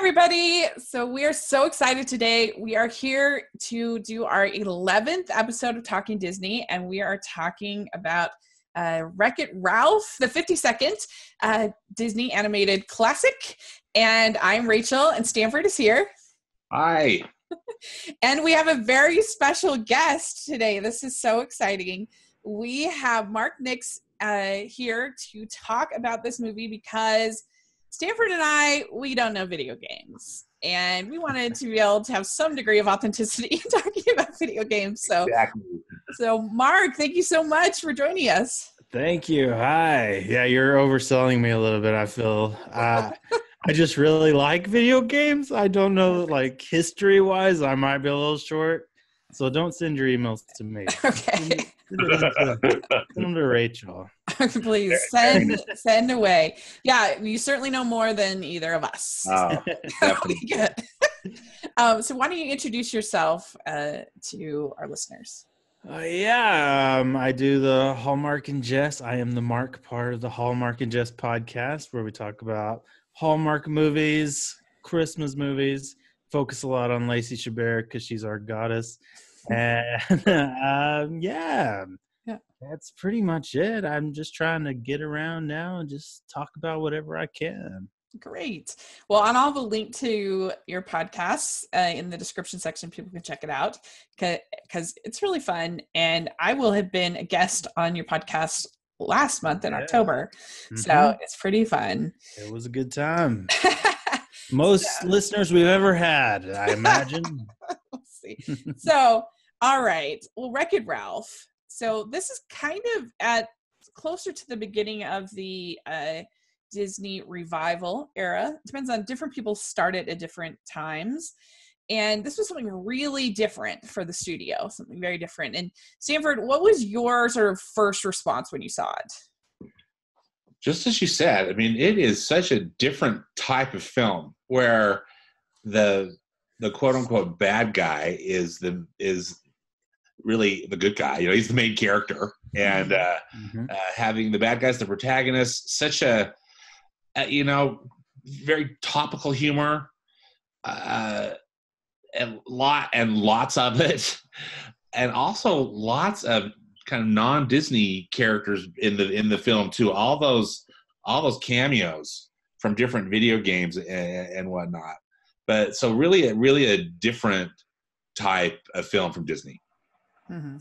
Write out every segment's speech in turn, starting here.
everybody. So we are so excited today. We are here to do our 11th episode of Talking Disney, and we are talking about Wreck-It Ralph, the 52nd Disney animated classic. And I'm Rachel, and Stanford is here. Hi. And we have a very special guest today. This is so exciting. We have Mark Nix here to talk about this movie because Stanford and we don't know video games. And we wanted to be able to have some degree of authenticity in talking about video games. So Mark, thank you so much for joining us. Thank you. Hi. Yeah, you're overselling me a little bit, I feel. I just really like video games. I don't know, like, history-wise, I might be a little short. So don't send your emails to me. Okay. Send them to Rachel. Please send away. Yeah, you certainly know more than either of us. Oh, definitely. Good. So why don't you introduce yourself to our listeners? I do the Hallmark and Jess. I am the Mark part of the Hallmark and Jess podcast, where we talk about Hallmark movies, Christmas movies, focus a lot on Lacey Chabert because she's our goddess. And yeah, that's pretty much it. I'm just trying to get around now and just talk about whatever I can. Great. Well, and I'll have a link to your podcasts in the description section. People can check it out because it's really fun. And I will have been a guest on your podcast last month in October. Mm-hmm. So it's pretty fun. It was a good time. Most listeners we've ever had, I imagine. We'll see. So, all right. Well, Wreck-It Ralph. So this is kind of at closer to the beginning of the Disney revival era. It depends on different people started at different times. And this was something really different for the studio, something very different. And Stanford, what was your sort of first response when you saw it? Just as you said, I mean, it is such a different type of film where the quote unquote bad guy is really the good guy. You know, he's the main character, and having the bad guys the protagonist, such a very topical humor, and lots of it, and also lots of kind of non-Disney characters in the film too. All those cameos from different video games and whatnot. But so really a different type of film from Disney. Mm-hmm.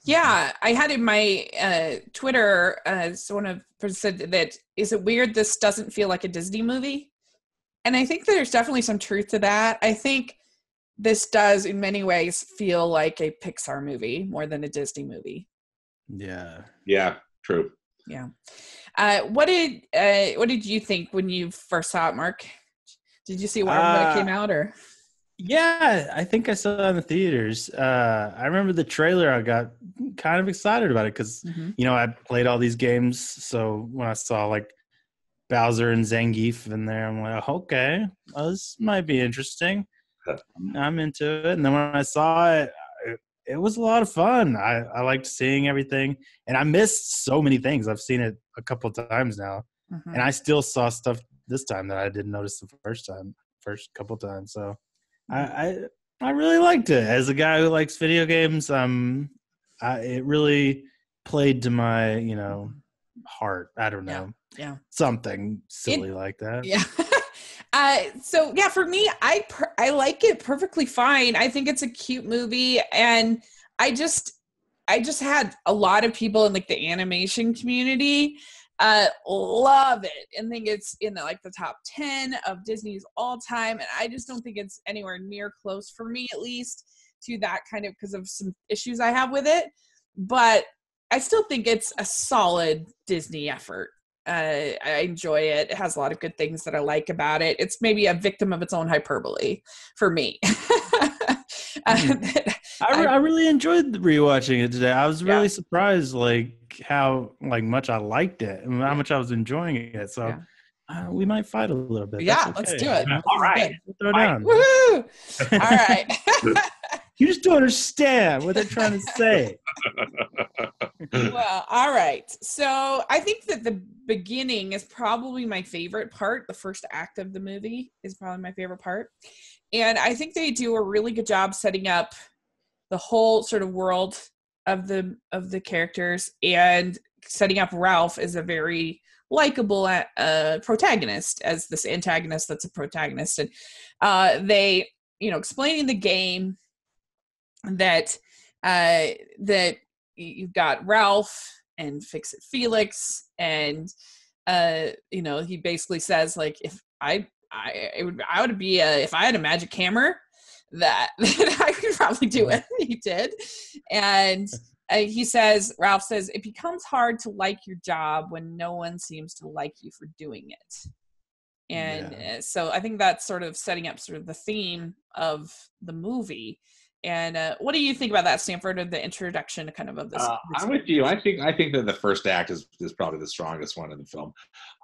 Yeah, I had in my Twitter, someone said that, is it weird this doesn't feel like a Disney movie? And I think there's definitely some truth to that. I think this does in many ways feel like a Pixar movie more than a Disney movie. Yeah, true. Yeah. What did you think when you first saw it, Mark? Did you see it when it came out, or? Yeah, I think I saw it in the theaters. I remember the trailer. I got kind of excited about it because, I played all these games. So when I saw like Bowser and Zangief in there, I'm like, okay, well, this might be interesting. I'm into it. And then when I saw it, it was a lot of fun. I liked seeing everything. And I missed so many things. I've seen it a couple of times now. And I still saw stuff this time that I didn't notice the first couple of times. So I really liked it. As a guy who likes video games, it really played to my, heart. I don't know. Yeah. Something silly like that. Yeah. So yeah, for me, I like it perfectly fine. I think it's a cute movie, and I just had a lot of people in like the animation community love it and think it's in the top 10 of Disney's all time, and I just don't think it's anywhere near close, for me at least, to that kind of, because of some issues I have with it. But I still think it's a solid Disney effort. I enjoy it. It has a lot of good things that I like about it. It's maybe a victim of its own hyperbole for me. I really enjoyed rewatching it today. I was really surprised, how much I liked it and how much I was enjoying it. So we might fight a little bit. Yeah, let's do it. All right. We'll throw down. Woo! All right. You just don't understand what they're trying to say. Well, all right. So I think that the beginning is probably my favorite part. The first act of the movie is probably my favorite part. And I think they do a really good job setting up the whole sort of world of the characters, and setting up Ralph as a very likable protagonist, as this antagonist that's a protagonist. And they, explaining the game that that you've got Ralph and Fix-It Felix, and he basically says, like, if I would be if I had a magic hammer, that I could probably do it. He did. And Ralph says, it becomes hard to like your job when no one seems to like you for doing it. And so I think that's sort of setting up sort of the theme of the movie. And what do you think about that, Stanford, of the introduction kind of this? I'm with you. I think that the first act is probably the strongest one in the film.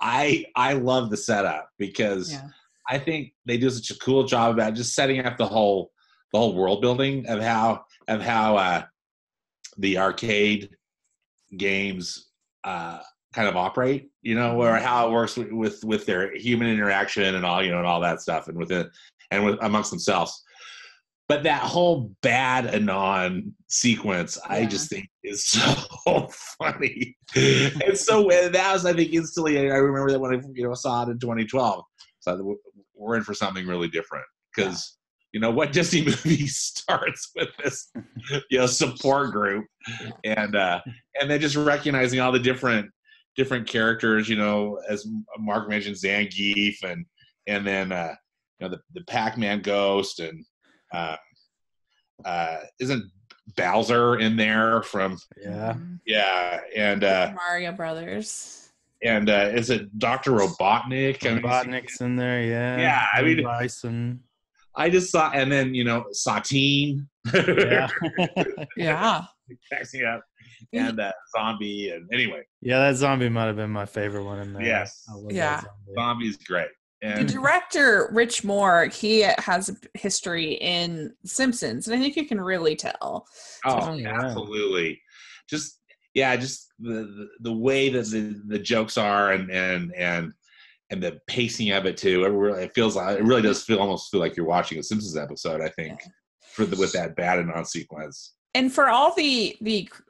I love the setup because I think they do such a cool job about just setting up the whole world building of how the arcade games kind of operate, or how it works with their human interaction and all, and all that stuff, and with amongst themselves. But that whole bad Anon sequence, I just think is so funny. And so that was, I think, instantly, I remember that when I saw it in 2012. So we're in for something really different, because what Disney movie starts with this support group, and then just recognizing all the different characters, as Mark mentioned, Zangief, and then the Pac-Man ghost, and isn't Bowser in there from and Mario Brothers. And is it Dr. Robotnik? Robotnik's in there, yeah. I mean, Bison. I just saw, and then Satine, Yeah, Taxing up, and Zombie, and anyway, that zombie might have been my favorite one in there. Yes, Zombie's great. And the director Rich Moore, he has a history in Simpsons, and I think you can really tell. Absolutely. Just the way that the jokes are, and the pacing of it too. It really does almost feel like you're watching a Simpsons episode, I think, with that bad and on sequence. And for all the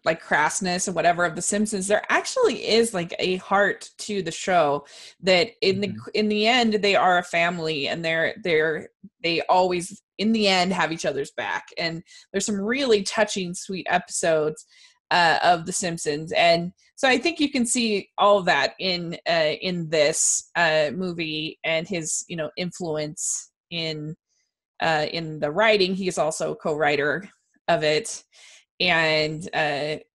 like crassness and whatever of the Simpsons, there actually is like a heart to the show, that in the end they are a family, and they always in the end have each other's back. And there's some really touching, sweet episodes of the Simpsons, and so I think you can see all of that in this movie, and his influence in the writing. He is also a co-writer of it, and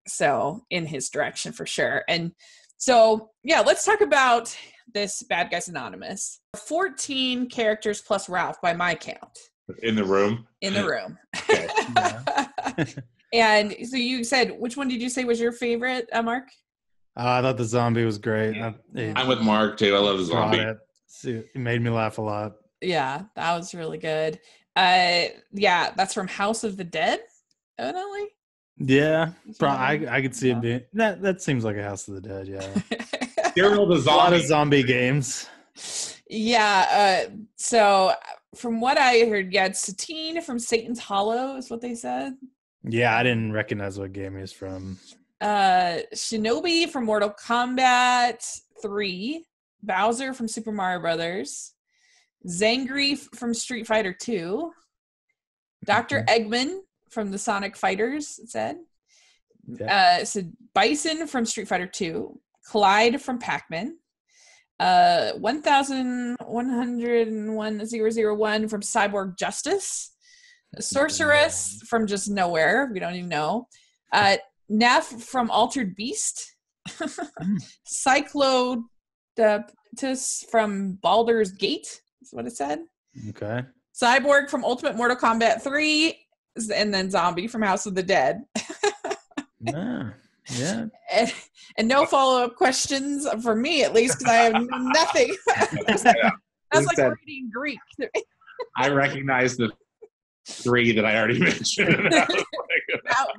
so in his direction for sure. And so let's talk about this Bad Guys Anonymous. 14 characters plus Ralph by my count in the room. Okay. And so you said, which one did you say was your favorite, Mark? I thought the zombie was great. I'm with Mark too. I love the zombie. It made me laugh a lot. Yeah, that was really good. That's from House of the Dead, evidently. Yeah, I could see it being that. Seems like a House of the Dead. Yeah, a lot of zombie games. Yeah. So from what I heard, it's Satine from Satan's Hollow is what they said. Yeah, I didn't recognize what game he's from. Shinobi from Mortal Kombat 3, Bowser from Super Mario Brothers, Zangief from Street Fighter 2, Dr. Eggman from the Sonic Fighters, it said. So Bison from Street Fighter 2, Clyde from Pac-Man, 1101,001 from Cyborg Justice, Sorceress from Just Nowhere, we don't even know, Neff from Altered Beast, Cyclodotus from Baldur's Gate, is what it said. Okay. Cyborg from Ultimate Mortal Kombat 3, and then Zombie from House of the Dead. Yeah. And no follow-up questions for me, at least, because I have nothing. That's like reading Greek. I recognize the 3 that I already mentioned.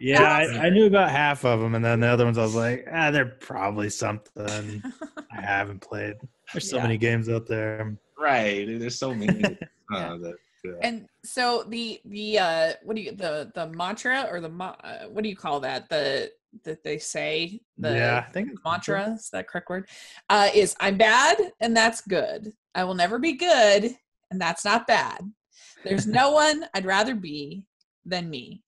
I knew about half of them, and then the other ones I was like, they're probably something I haven't played. There's so many games out there. Right. There's so many. And so the what do you the mantra or what do you call that? That they say I think mantra is that correct word? Is I'm bad and that's good. I will never be good and that's not bad. There's no one I'd rather be than me.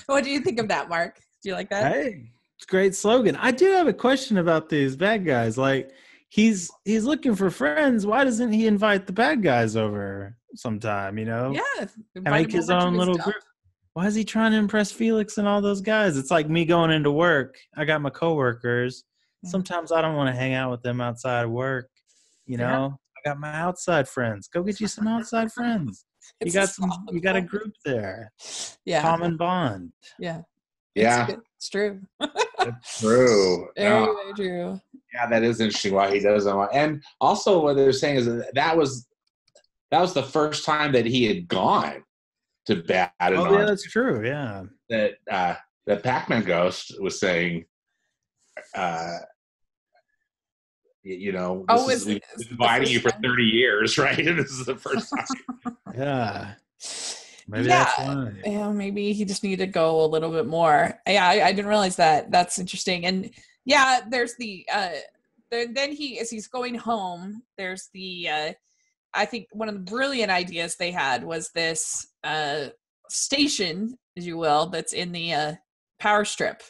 What do you think of that, Mark? Do you like that? Hey, it's a great slogan. I do have a question about these bad guys. Like, he's looking for friends. Why doesn't he invite the bad guys over sometime? Yeah, make his own little group. Why is he trying to impress Felix and all those guys? It's like me going into work. I got my coworkers. Sometimes I don't want to hang out with them outside of work. I got my outside friends. Go get you some outside friends. You got a group there. Yeah. Common bond. Yeah. It's true. It's true. Very true. Yeah, that is interesting why he doesn't want. And also what they're saying is that was the first time that he had gone to bat. Oh, yeah, that's true. Yeah. That Pac-Man Ghost was saying, we've been inviting you for 30 years, right? And this is the first time. Yeah. Maybe that's why. Yeah, maybe he just needed to go a little bit more. Yeah, I didn't realize that. That's interesting. And yeah, there's the then as he's going home, there's the I think one of the brilliant ideas they had was this station, as you will, that's in the power strip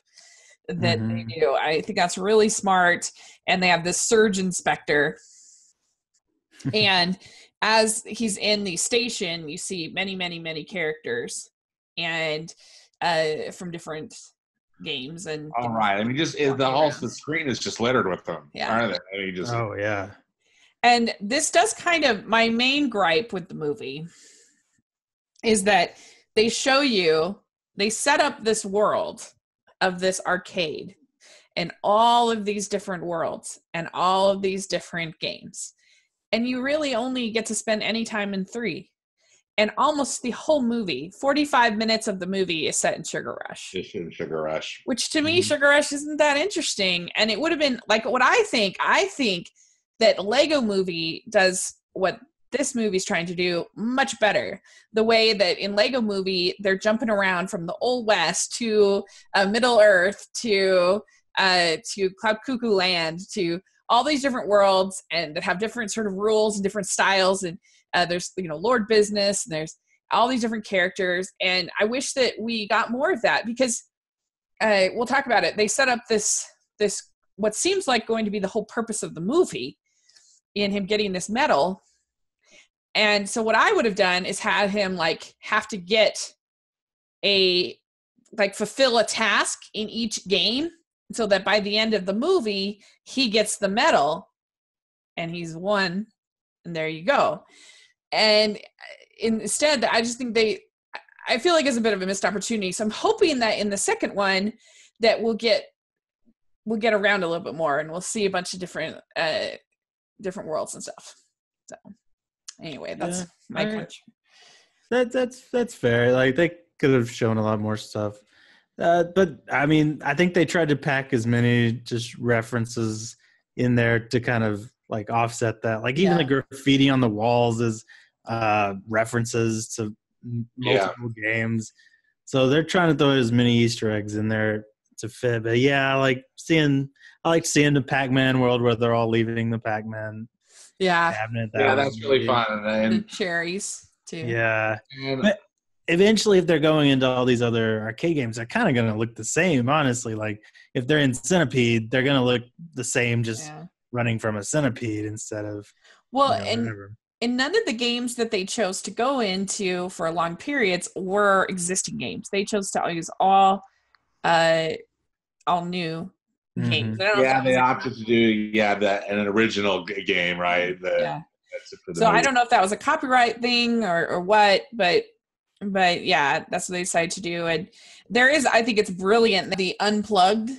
that they do. I think that's really smart. And they have this surge inspector. And as he's in the station, you see many, many, many characters and from different games. And all right. I mean, the screen is just littered with them. Yeah. Aren't they? I mean, oh, yeah. And this does kind of, my main gripe with the movie is that they set up this world of this arcade and all of these different worlds and all of these different games. And you really only get to spend any time in 3. And almost the whole movie, 45 minutes of the movie is set in Sugar Rush. It's in Sugar Rush. Which to me, Sugar Rush isn't that interesting. And it would have been like what I think that Lego Movie does what this movie's trying to do much better. The way that in Lego Movie, they're jumping around from the Old West to Middle Earth to Cloud Cuckoo Land to all these different worlds and that have different sort of rules and different styles. And there's, Lord Business and there's all these different characters. And I wish that we got more of that because we'll talk about it. They set up this, what seems like going to be the whole purpose of the movie in him getting this medal. And so what I would have done is had him have to get fulfill a task in each game so that by the end of the movie, he gets the medal and he's won. And there you go. And instead, I just think I feel like it's a bit of a missed opportunity. So I'm hoping that in the second one that we'll get around a little bit more and we'll see a bunch of different worlds and stuff. So anyway, that's my punch. That's fair. Like they could have shown a lot more stuff. But I mean, I think they tried to pack as many just references in there to kind of offset that. Like even the graffiti on the walls is references to multiple games. So they're trying to throw as many Easter eggs in there to fit. But yeah, I like seeing the Pac-Man world where they're all leaving the Pac-Man cabinet. That's really fun. And the cherries too. Yeah. But eventually, if they're going into all these other arcade games, they're kind of going to look the same, honestly. Like, if they're in Centipede, they're going to look the same, just running from a centipede instead of whatever. And none of the games that they chose to go into for long periods were existing games. They chose to use all new games. They opted to do an original game, right? So I don't know if that was a copyright thing or what, but yeah, that's what they decided to do. And there is, I think it's brilliant, the unplugged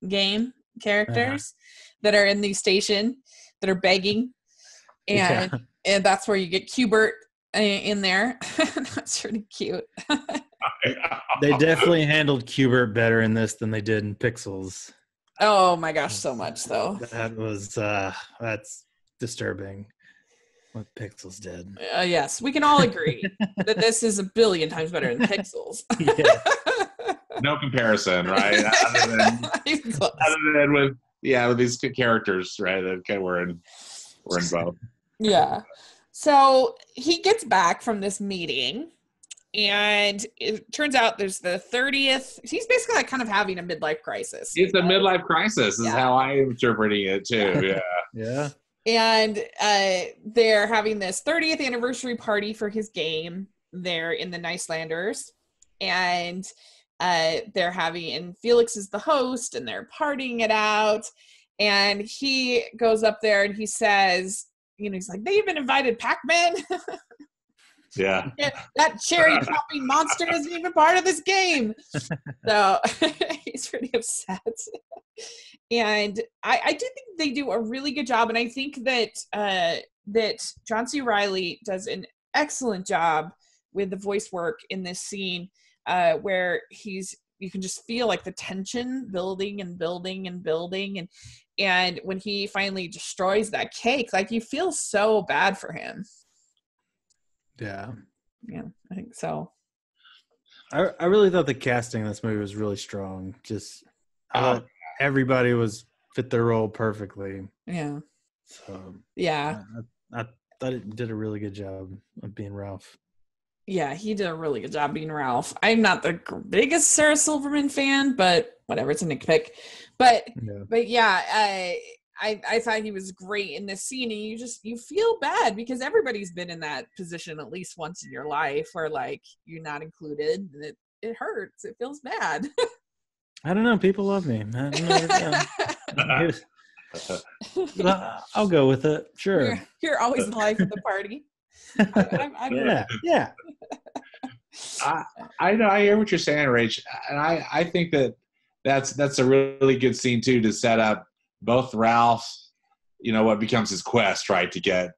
game characters that are in the station that are begging. And that's where you get Qbert in there. That's pretty cute. They definitely handled Qbert better in this than they did in Pixels. Oh my gosh, so much though. That was that's disturbing what Pixels did. Yes, we can all agree that this is a billion times better than Pixels. Yeah. No comparison, right? other than with these characters, right? That kind of we're in both. Yeah. So he gets back from this meeting, and it turns out there's the 30th. He's basically like kind of having a midlife crisis. It's a midlife crisis, is how I'm interpreting it too. Yeah. And they're having this 30th anniversary party for his game. They're in the Nicelanders, and and Felix is the host, and they're partying it out. And he goes up there and he says, he's like, they even invited Pac-Man. Yeah. That cherry popping monster isn't even part of this game. So he's pretty upset. And I do think they do a really good job. And I think that John C. Reilly does an excellent job with the voice work in this scene, where you can just feel like the tension building and building and building. And when he finally destroys that cake, like you feel so bad for him. Yeah, I think so. I really thought the casting in this movie was really strong. Just I thought everybody fit their role perfectly. Yeah. So yeah, I thought it did a really good job of being Ralph. Yeah, he did a really good job being Ralph. I'm not the biggest Sarah Silverman fan, but whatever, it's a nitpick. But I thought he was great in this scene, and you feel bad because everybody's been in that position at least once in your life where like you're not included, and it hurts. It feels bad. I don't know. People love me. I'll go with it. Sure. You're always the life of the party. Yeah. I know. I hear what you're saying, Rach, and I think that's a really good scene too, to set up both Ralph, what becomes his quest, right, to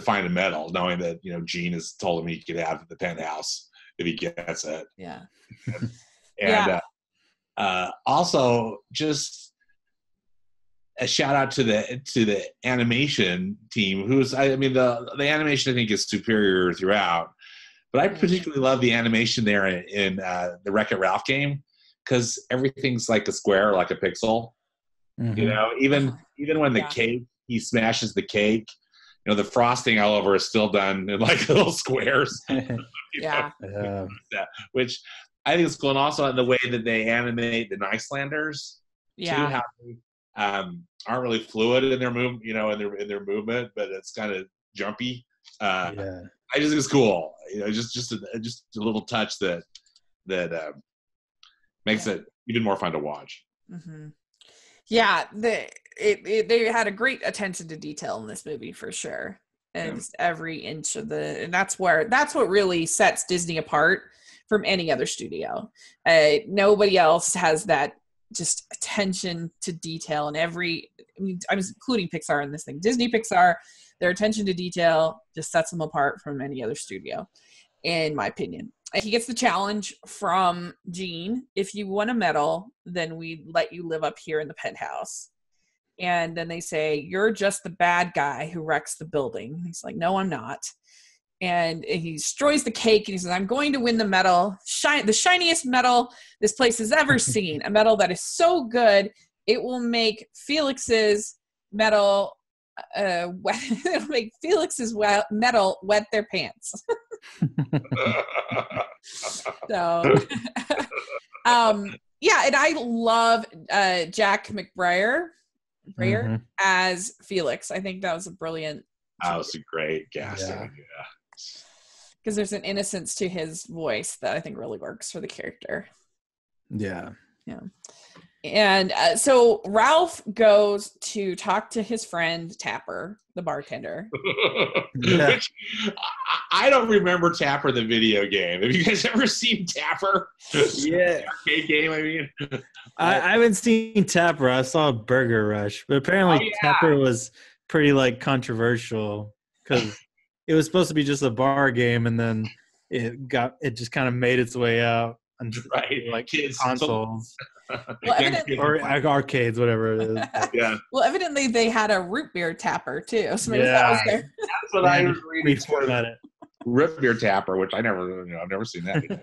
find a medal, knowing that Gene has told him he could have the penthouse if he gets it. Yeah. Also, just a shout out to the animation team, the animation I think is superior throughout, but I particularly love the animation there in the Wreck-It Ralph game, because everything's like a square, like a pixel. Mm-hmm. Even when the cake, he smashes the cake, the frosting all over is still done in like little squares. Which I think is cool, and also the way that they animate the Nicelanders too, how they aren't really fluid in their move, in their movement, but it's kind of jumpy. I just think it's cool. Just a little touch that makes it even more fun to watch. Mm-hmm. Yeah, they had a great attention to detail in this movie for sure, and just every inch of and that's what really sets Disney apart from any other studio. Nobody else has that just attention to detail, and I'm including Pixar in this thing. Disney, Pixar, their attention to detail just sets them apart from any other studio, in my opinion. He gets the challenge from Gene. If you won a medal, then we let you live up here in the penthouse. And then they say, you're just the bad guy who wrecks the building. He's like, no, I'm not. And he destroys the cake, and he says, I'm going to win the medal, the shiniest medal this place has ever seen. A medal that is so good, it will make Felix's medal it'll make Felix's medal wet their pants. So and I love Jack McBrayer as Felix. I think that was a brilliant that was a great casting. Because there's an innocence to his voice that I think really works for the character. Yeah. And so Ralph goes to talk to his friend Tapper, the bartender. Which, I don't remember Tapper, the video game. Have you guys ever seen Tapper? Yeah. Arcade game, I mean. I haven't seen Tapper. I saw Burger Rush. But apparently Tapper was pretty, controversial because it was supposed to be just a bar game, and then it just kind of made its way out and Right. like Kids. consoles Well, evidently, or arcades, whatever it is. Yeah. well, evidently they had a root beer tapper too. So maybe that was there. That's what I was reading. Reformat it. Root beer tapper, which I've never seen that. Make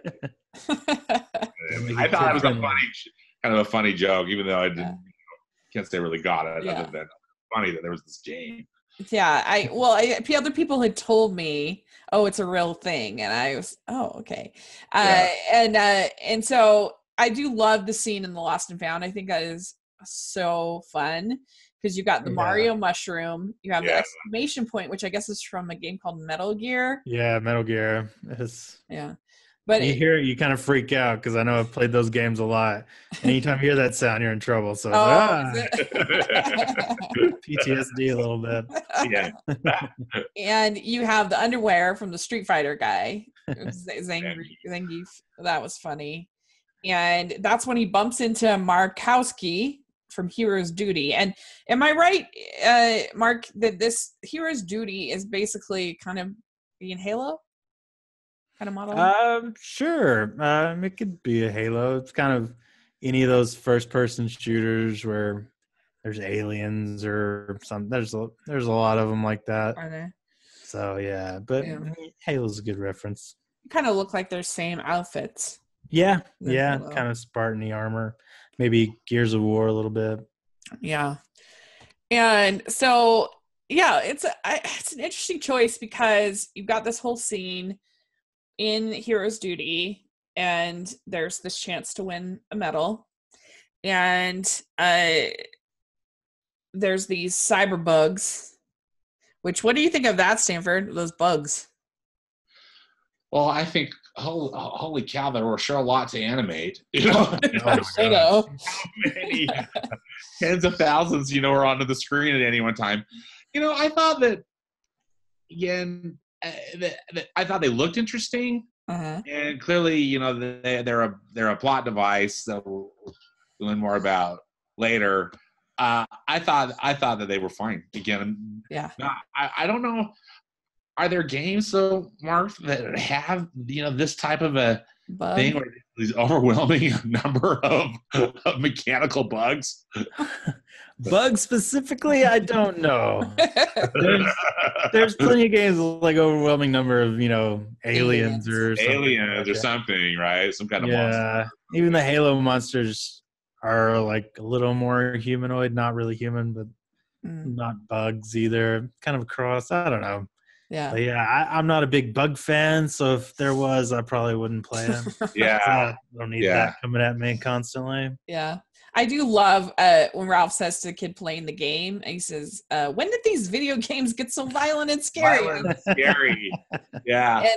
I it thought it was kid-friendly. kind of a funny joke, even though I didn't, can't say I really got it, Yeah. other than funny that there was this game. Yeah, other people had told me, oh, it's a real thing, and I was, oh, okay. And so I do love the scene in the Lost and Found. I think that is so fun because you got the Mario mushroom, you have the exclamation point, which I guess is from a game called Metal Gear. Yeah, Metal Gear. Yeah, but you hear it, you kind of freak out because I know I've played those games a lot. Anytime you hear that sound, you're in trouble. So PTSD a little bit. Yeah. And you have the underwear from the Street Fighter guy, Zangief. That was funny. And that's when he bumps into Markowski from Hero's Duty. And am I right, Mark, that this Hero's Duty is basically kind of being Halo? Kind of model? Sure. It could be a Halo. It's kind of any of those first-person shooters where there's aliens or something. There's a lot of them like that. Are there? So yeah, but Halo's a good reference. Kind of look like their same outfits. Yeah, Halo. kind of Spartan-y armor. Maybe Gears of War a little bit. Yeah. And so, yeah, it's an interesting choice because you've got this whole scene in Hero's Duty, and there's this chance to win a medal. And there's these cyber bugs, which, what do you think of that, Stanford? Those bugs? Well, I think, holy cow, there were sure a lot to animate. You know, How many tens of thousands, are onto the screen at any one time. I thought that, again, I thought they looked interesting, and clearly, they're a plot device that we'll learn more about later. I thought that they were fine. Again, I don't know. Are there games though, Mark, that have this type of a thing where these overwhelming number of mechanical bugs? Bugs specifically, I don't know. There's plenty of games with like overwhelming number of aliens or something, right? Some kind of monster. Even the Halo monsters are like a little more humanoid, not really human, but not bugs either. Kind of a cross. I don't know. Yeah. But I'm not a big bug fan, so if there was, I probably wouldn't play them. Yeah. I don't need that coming at me constantly. Yeah. I do love when Ralph says to the kid playing the game, and he says, when did these video games get so violent and scary? Yeah.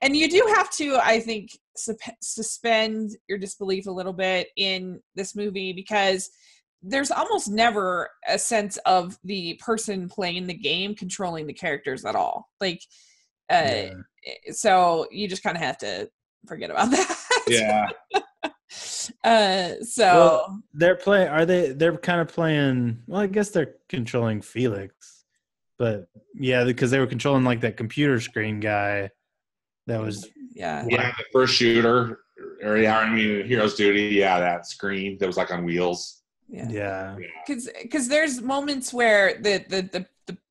And you do have to, I think, suspend your disbelief a little bit in this movie because there's almost never a sense of the person playing the game controlling the characters at all. Like, so you just kind of have to forget about that. Yeah. They're kind of playing, well, I guess they're controlling Felix, but because they were controlling like that computer screen guy that was the first shooter, or Hero's Duty, that screen that was like on wheels. Yeah. Because there's moments where the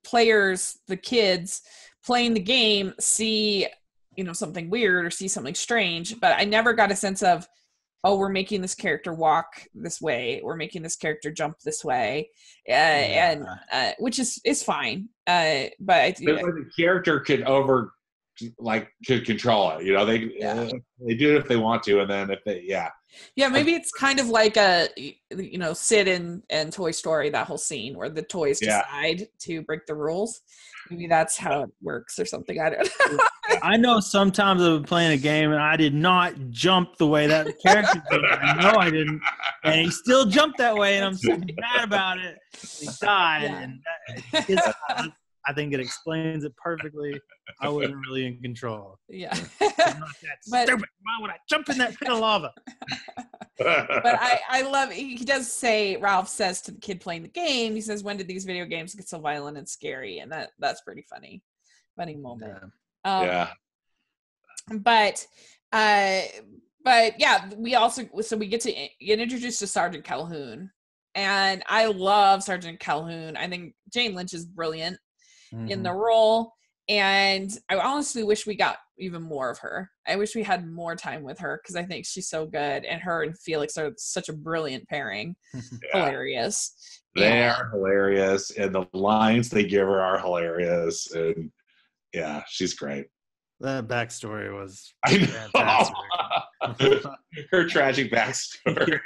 players, the kids playing the game see something weird or see something strange, but I never got a sense of, oh, we're making this character walk this way, we're making this character jump this way, and which is fine. But the character could could control it. They do it if they want to, and then if they maybe it's kind of like a Sid and Toy Story, that whole scene where the toys decide to break the rules. Maybe that's how it works or something. I don't know. I know sometimes I've been playing a game and I did not jump the way that character did. I know I didn't, and he still jumped that way, and I'm so mad about it. He died, and I think it explains it perfectly. I wasn't really in control. Yeah. I'm not that stupid. Why would I jump in that pit of lava? But I love, he does say, Ralph says to the kid playing the game, he says, when did these video games get so violent and scary? And that's pretty funny funny moment. Yeah. But yeah, we get to get introduced to Sergeant Calhoun, and I love Sergeant Calhoun. I think Jane Lynch is brilliant in the role, and I honestly wish we got even more of her. I wish we had more time with her because I think she's so good, and her and Felix are such a brilliant pairing. Hilarious. They are hilarious, and the lines they give her are hilarious, and yeah, she's great. That backstory was fantastic. Her tragic backstory.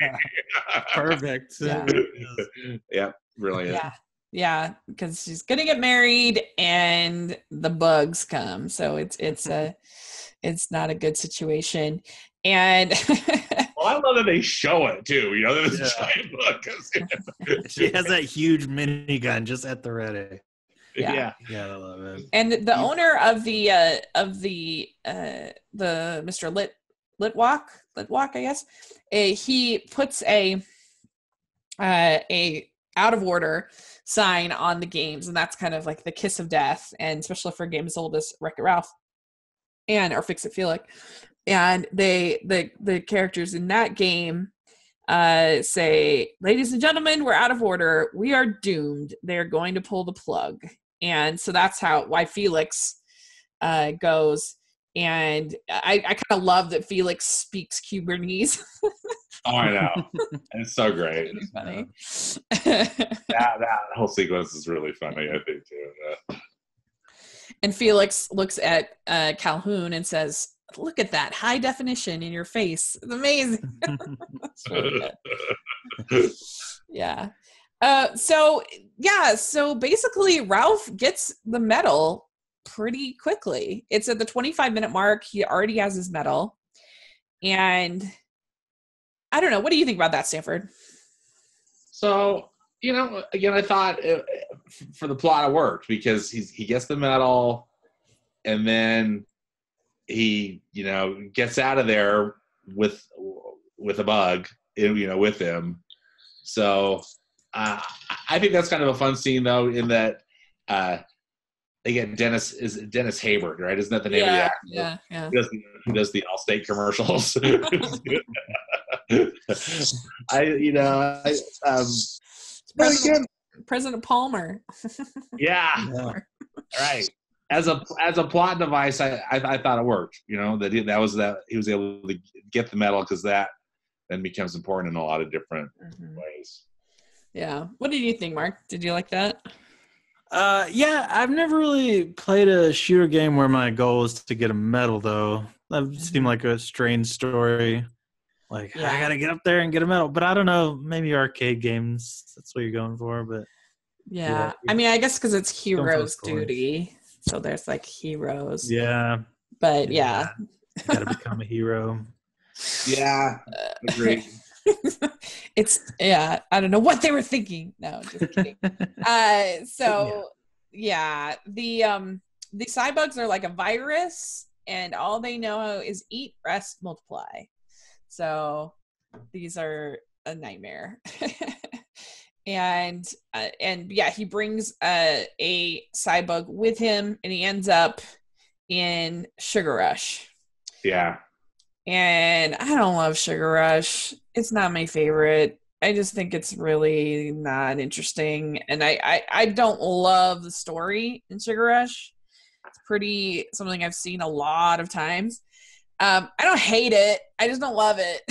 Perfect. Yeah, brilliant. Yeah, because she's gonna get married and the bugs come, so it's not a good situation. And well, I love that they show it too. You know, there's a giant bug. She has that huge minigun just at the ready. Yeah, I love it. And the owner of the Mr. Litwalk, I guess, he puts a out of order sign on the games, and that's kind of like the kiss of death, and especially for games as old as Wreck-It Ralph or Fix It Felix. And the characters in that game say, "Ladies and gentlemen, we're out of order. We are doomed. They're going to pull the plug." And so that's why Felix goes. And I kind of love that Felix speaks Cubanese. Oh, I know. It's so great. It's funny. that whole sequence is really funny, I think, too. And Felix looks at Calhoun and says, "Look at that high definition in your face. It's amazing." That's really good. Yeah. So basically Ralph gets the medal pretty quickly. It's at the 25-minute mark. He already has his medal. And I don't know. What do you think about that, Stanford? So, again, I thought for the plot it worked because he gets the medal and then he, gets out of there with a bug, with him. So I think that's kind of a fun scene, though, in that they get Dennis Hayward, right? Isn't that the name of the actor? Yeah. Who does the Allstate commercials? President Palmer. Yeah. Right. As a plot device, I thought it worked. That he was able to get the medal because that then becomes important in a lot of different ways. Yeah. What did you think, Mark? Did you like that? Yeah, I've never really played a shooter game where my goal is to get a medal, though. That seemed like a strange story. Like, I got to get up there and get a medal. But I don't know, maybe arcade games, that's what you're going for. But yeah. I mean, I guess because it's hero's duty. So there's like heroes. Yeah. But you got to become a hero. Yeah, agreed. I don't know what they were thinking. No, just kidding. The cybugs are like a virus, and all they know is eat, rest, multiply. So these are a nightmare. And he brings a cybug with him, and he ends up in Sugar Rush. Yeah. And I don't love Sugar Rush. It's not my favorite. I just think it's really not interesting. And I don't love the story in Sugar Rush. It's something I've seen a lot of times. I don't hate it. I just don't love it.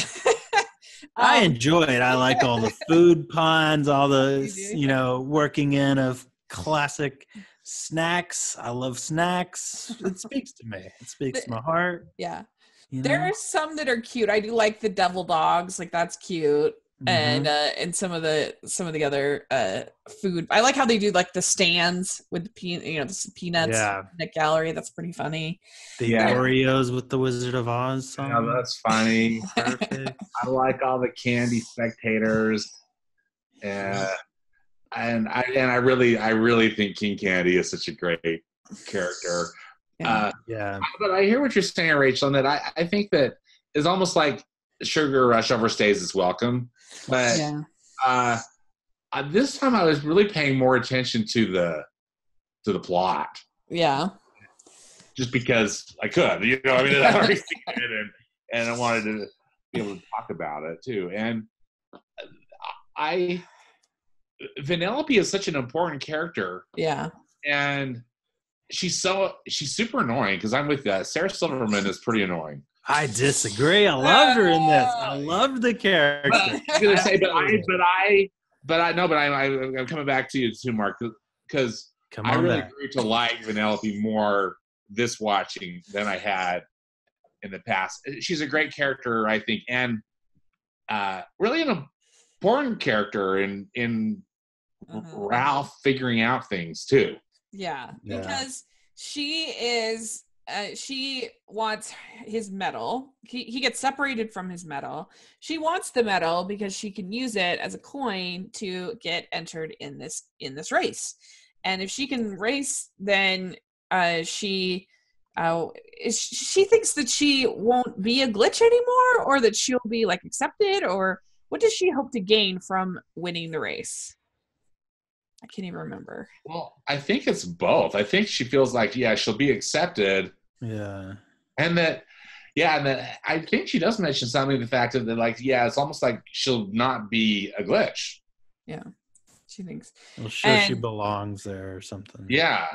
I enjoy it. I like all the food puns, all the, working in of classic snacks. I love snacks. It speaks to me. It speaks to my heart. Yeah. There are some that are cute. I do like the devil dogs, like that's cute, and some of the other food. I like how they do like the stands with the the peanuts. Yeah, the gallery. That's pretty funny. The Oreos with the Wizard of Oz song. Yeah, that's funny. Perfect. I like all the candy spectators, and I really think King Candy is such a great character. But I hear what you're saying, Rachel, and that I think that it's almost like Sugar Rush overstays its welcome. But this time I was really paying more attention to the plot. Yeah. just because I could. You know, I mean, I'd already seen it, and I wanted to be able to talk about it too. And Vanellope is such an important character. Yeah. And she's super annoying because I'm with that. Sarah Silverman is pretty annoying. I disagree. I loved her in this. I loved the character. I was gonna say, I'm coming back to you too, Mark, because I really grew to like Vanellope more this watching than I had in the past. She's a great character, I think, and really an important character in Ralph figuring out things too. Yeah, because she is. She wants his medal. He gets separated from his medal. She wants the medal because she can use it as a coin to get entered in this race. And if she can race, then she thinks that she won't be a glitch anymore, or that she'll be like accepted, or what does she hope to gain from winning the race? I can't even remember. Well, I think it's both. I think she feels like, she'll be accepted. Yeah. And that I think she does mention something, the fact that like, it's almost like she'll not be a glitch. Yeah. She thinks. Well, sure, she belongs there or something. Yeah.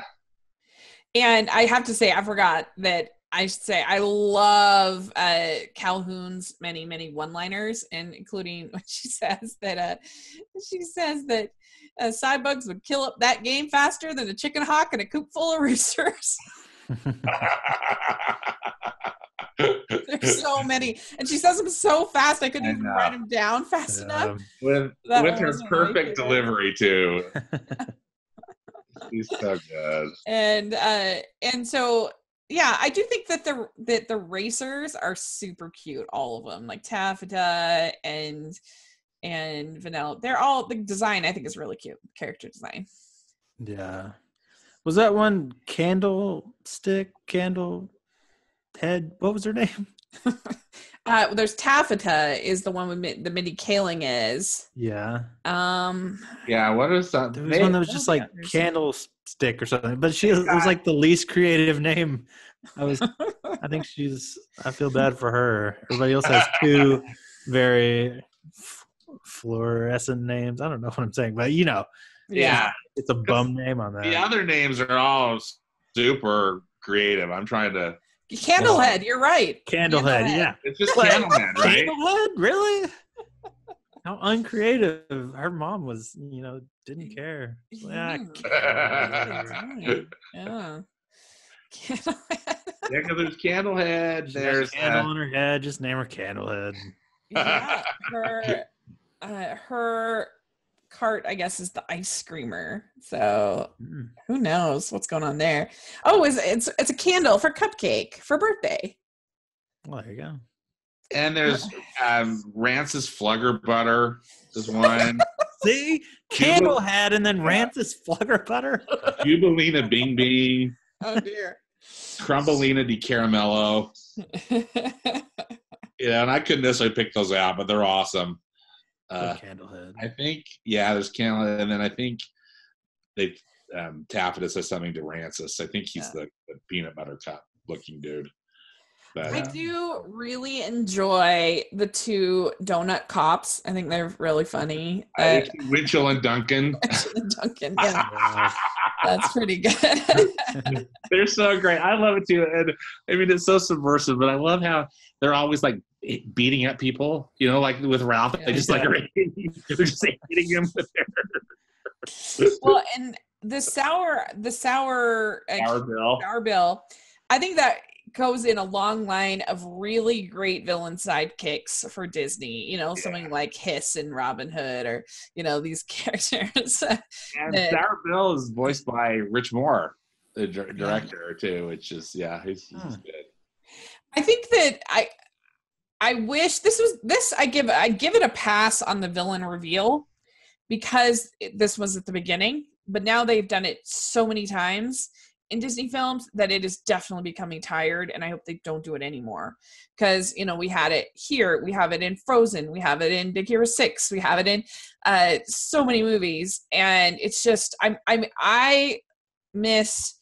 And I have to say, I forgot that I should say I love Calhoun's many, many one-liners, and including when she says that Cybugs would kill up that game faster than a chicken hawk in a coop full of roosters. There's so many, and she says them so fast I couldn't even write them down fast enough. With her perfect delivery too. She's so good. And so I do think that the racers are super cute, all of them, like Taffeta and Vanilla. They're all, the design I think is really cute, character design. Yeah. Was that one Candle Head? What was her name? There's Taffeta is the one with the Mindy Kaling is. Yeah. What is that? There was one that was just like Candlestick or something, but it was like the least creative name. I feel bad for her. Everybody else has two very fluorescent names. I don't know what I'm saying, but it's a bum name on that. The other names are all super creative. I'm trying to. Candlehead, you're right. Candlehead, yeah. It's just Candlehead, right? Candlehead, really? How uncreative. Her mom was, didn't care. Yeah. Because there's Candlehead. There's candle on her head. Just name her Candlehead. Yeah, her cart, I guess, is the ice screamer. So who knows what's going on there? Oh, it's a candle for Cupcake for birthday. Well, there you go. And there's Rance's Flugger Butter is one. See? Candlehead and then Rance's Flugger Butter. Jubilina Bing Bing. Oh, dear. Crumbleina di Caramello. And I couldn't necessarily pick those out, but they're awesome. Candlehead. I think, there's Candlehead, and then I think they Taffeta says something to Rancis. I think he's the peanut butter cup looking dude. But, I do really enjoy the two donut cops. I think they're really funny. Winchell and Duncan. Yeah. That's pretty good. They're so great. I love it too. And I mean, it's so subversive, but I love how they're always like beating up people, like with Ralph. They just they're just hitting him with their. Well, and the sour bill, I think that goes in a long line of really great villain sidekicks for Disney, something like Hiss and Robin Hood, or these characters. And Sour Bill is voiced by Rich Moore, the director too, which is he's good. I think that I wish I give it a pass on the villain reveal, because this was at the beginning, but now they've done it so many times in Disney films that it is definitely becoming tired, and I hope they don't do it anymore. Because we had it here, we have it in Frozen, we have it in Big Hero 6, we have it in so many movies, and it's just I miss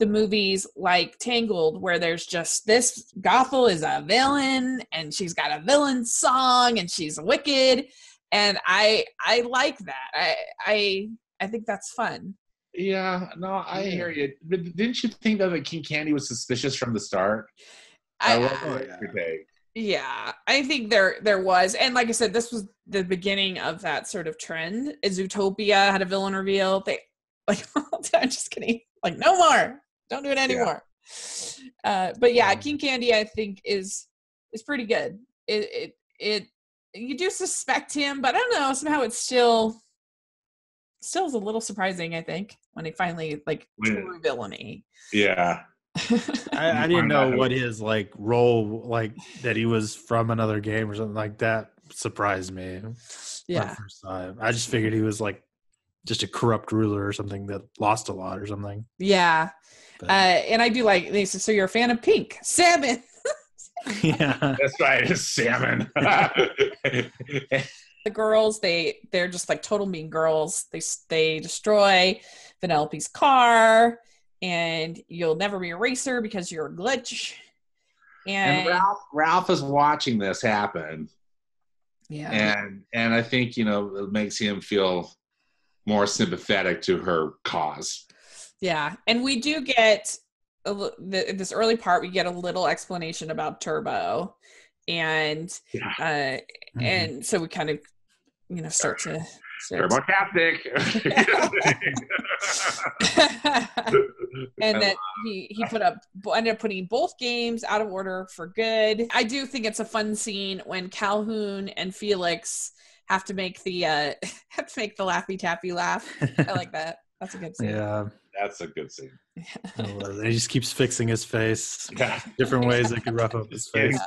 the movies like Tangled, where there's just this Gothel is a villain and she's got a villain song and she's wicked, and I like that. I think that's fun. Yeah, no, I hear you. But didn't you think that King Candy was suspicious from the start? Yeah, I think there was, and like I said, this was the beginning of that sort of trend. Zootopia had a villain reveal. They like, I'm just kidding. Like, no more. Don't do it anymore. Yeah. But yeah, King Candy, I think is pretty good. It you do suspect him, but I don't know. Somehow it's still is a little surprising. I think when he finally true villainy. Yeah. I didn't know what his role that he was from another game or something like that surprised me. Yeah. First time. I just figured he was just a corrupt ruler or something that lost a lot or something. Yeah. And I do like they said, so you're a fan of pink salmon. Yeah. That's right, it's salmon. The girls, they're just like total mean girls. They destroy Vanellope's car, and you'll never be a racer because you're a glitch. And Ralph is watching this happen. Yeah. And I think, it makes him feel more sympathetic to her cause. Yeah. And we do get this early part, we get a little explanation about Turbo. And and so we kind of start to Turbocaptic. And then he ended up putting both games out of order for good. I do think it's a fun scene when Calhoun and Felix have to make the Laffy Taffy laugh. I like that. That's a good scene. Yeah. That's a good scene. And he just keeps fixing his face. Different ways they could rough up his face.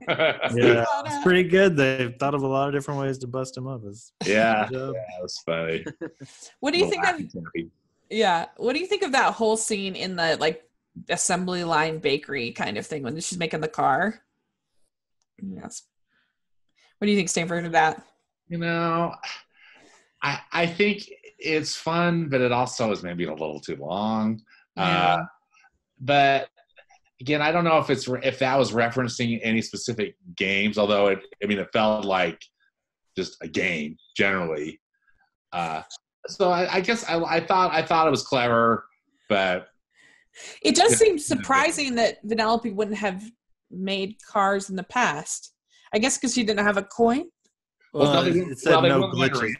Yeah, it's pretty good. They've thought of a lot of different ways to bust him up. Yeah, that's funny. What do you think of? Yeah, what do you think of that whole scene in the assembly line bakery kind of thing when she's making the car? Yes. What do you think, Stanford, of that? I think it's fun, but it also is maybe a little too long. Yeah. But again, I don't know if that was referencing any specific games, although it felt like just a game generally. So I guess I thought it was clever, but it does seem surprising that Vanellope wouldn't have made cars in the past. I guess because she didn't have a coin. Well, it said no glitches.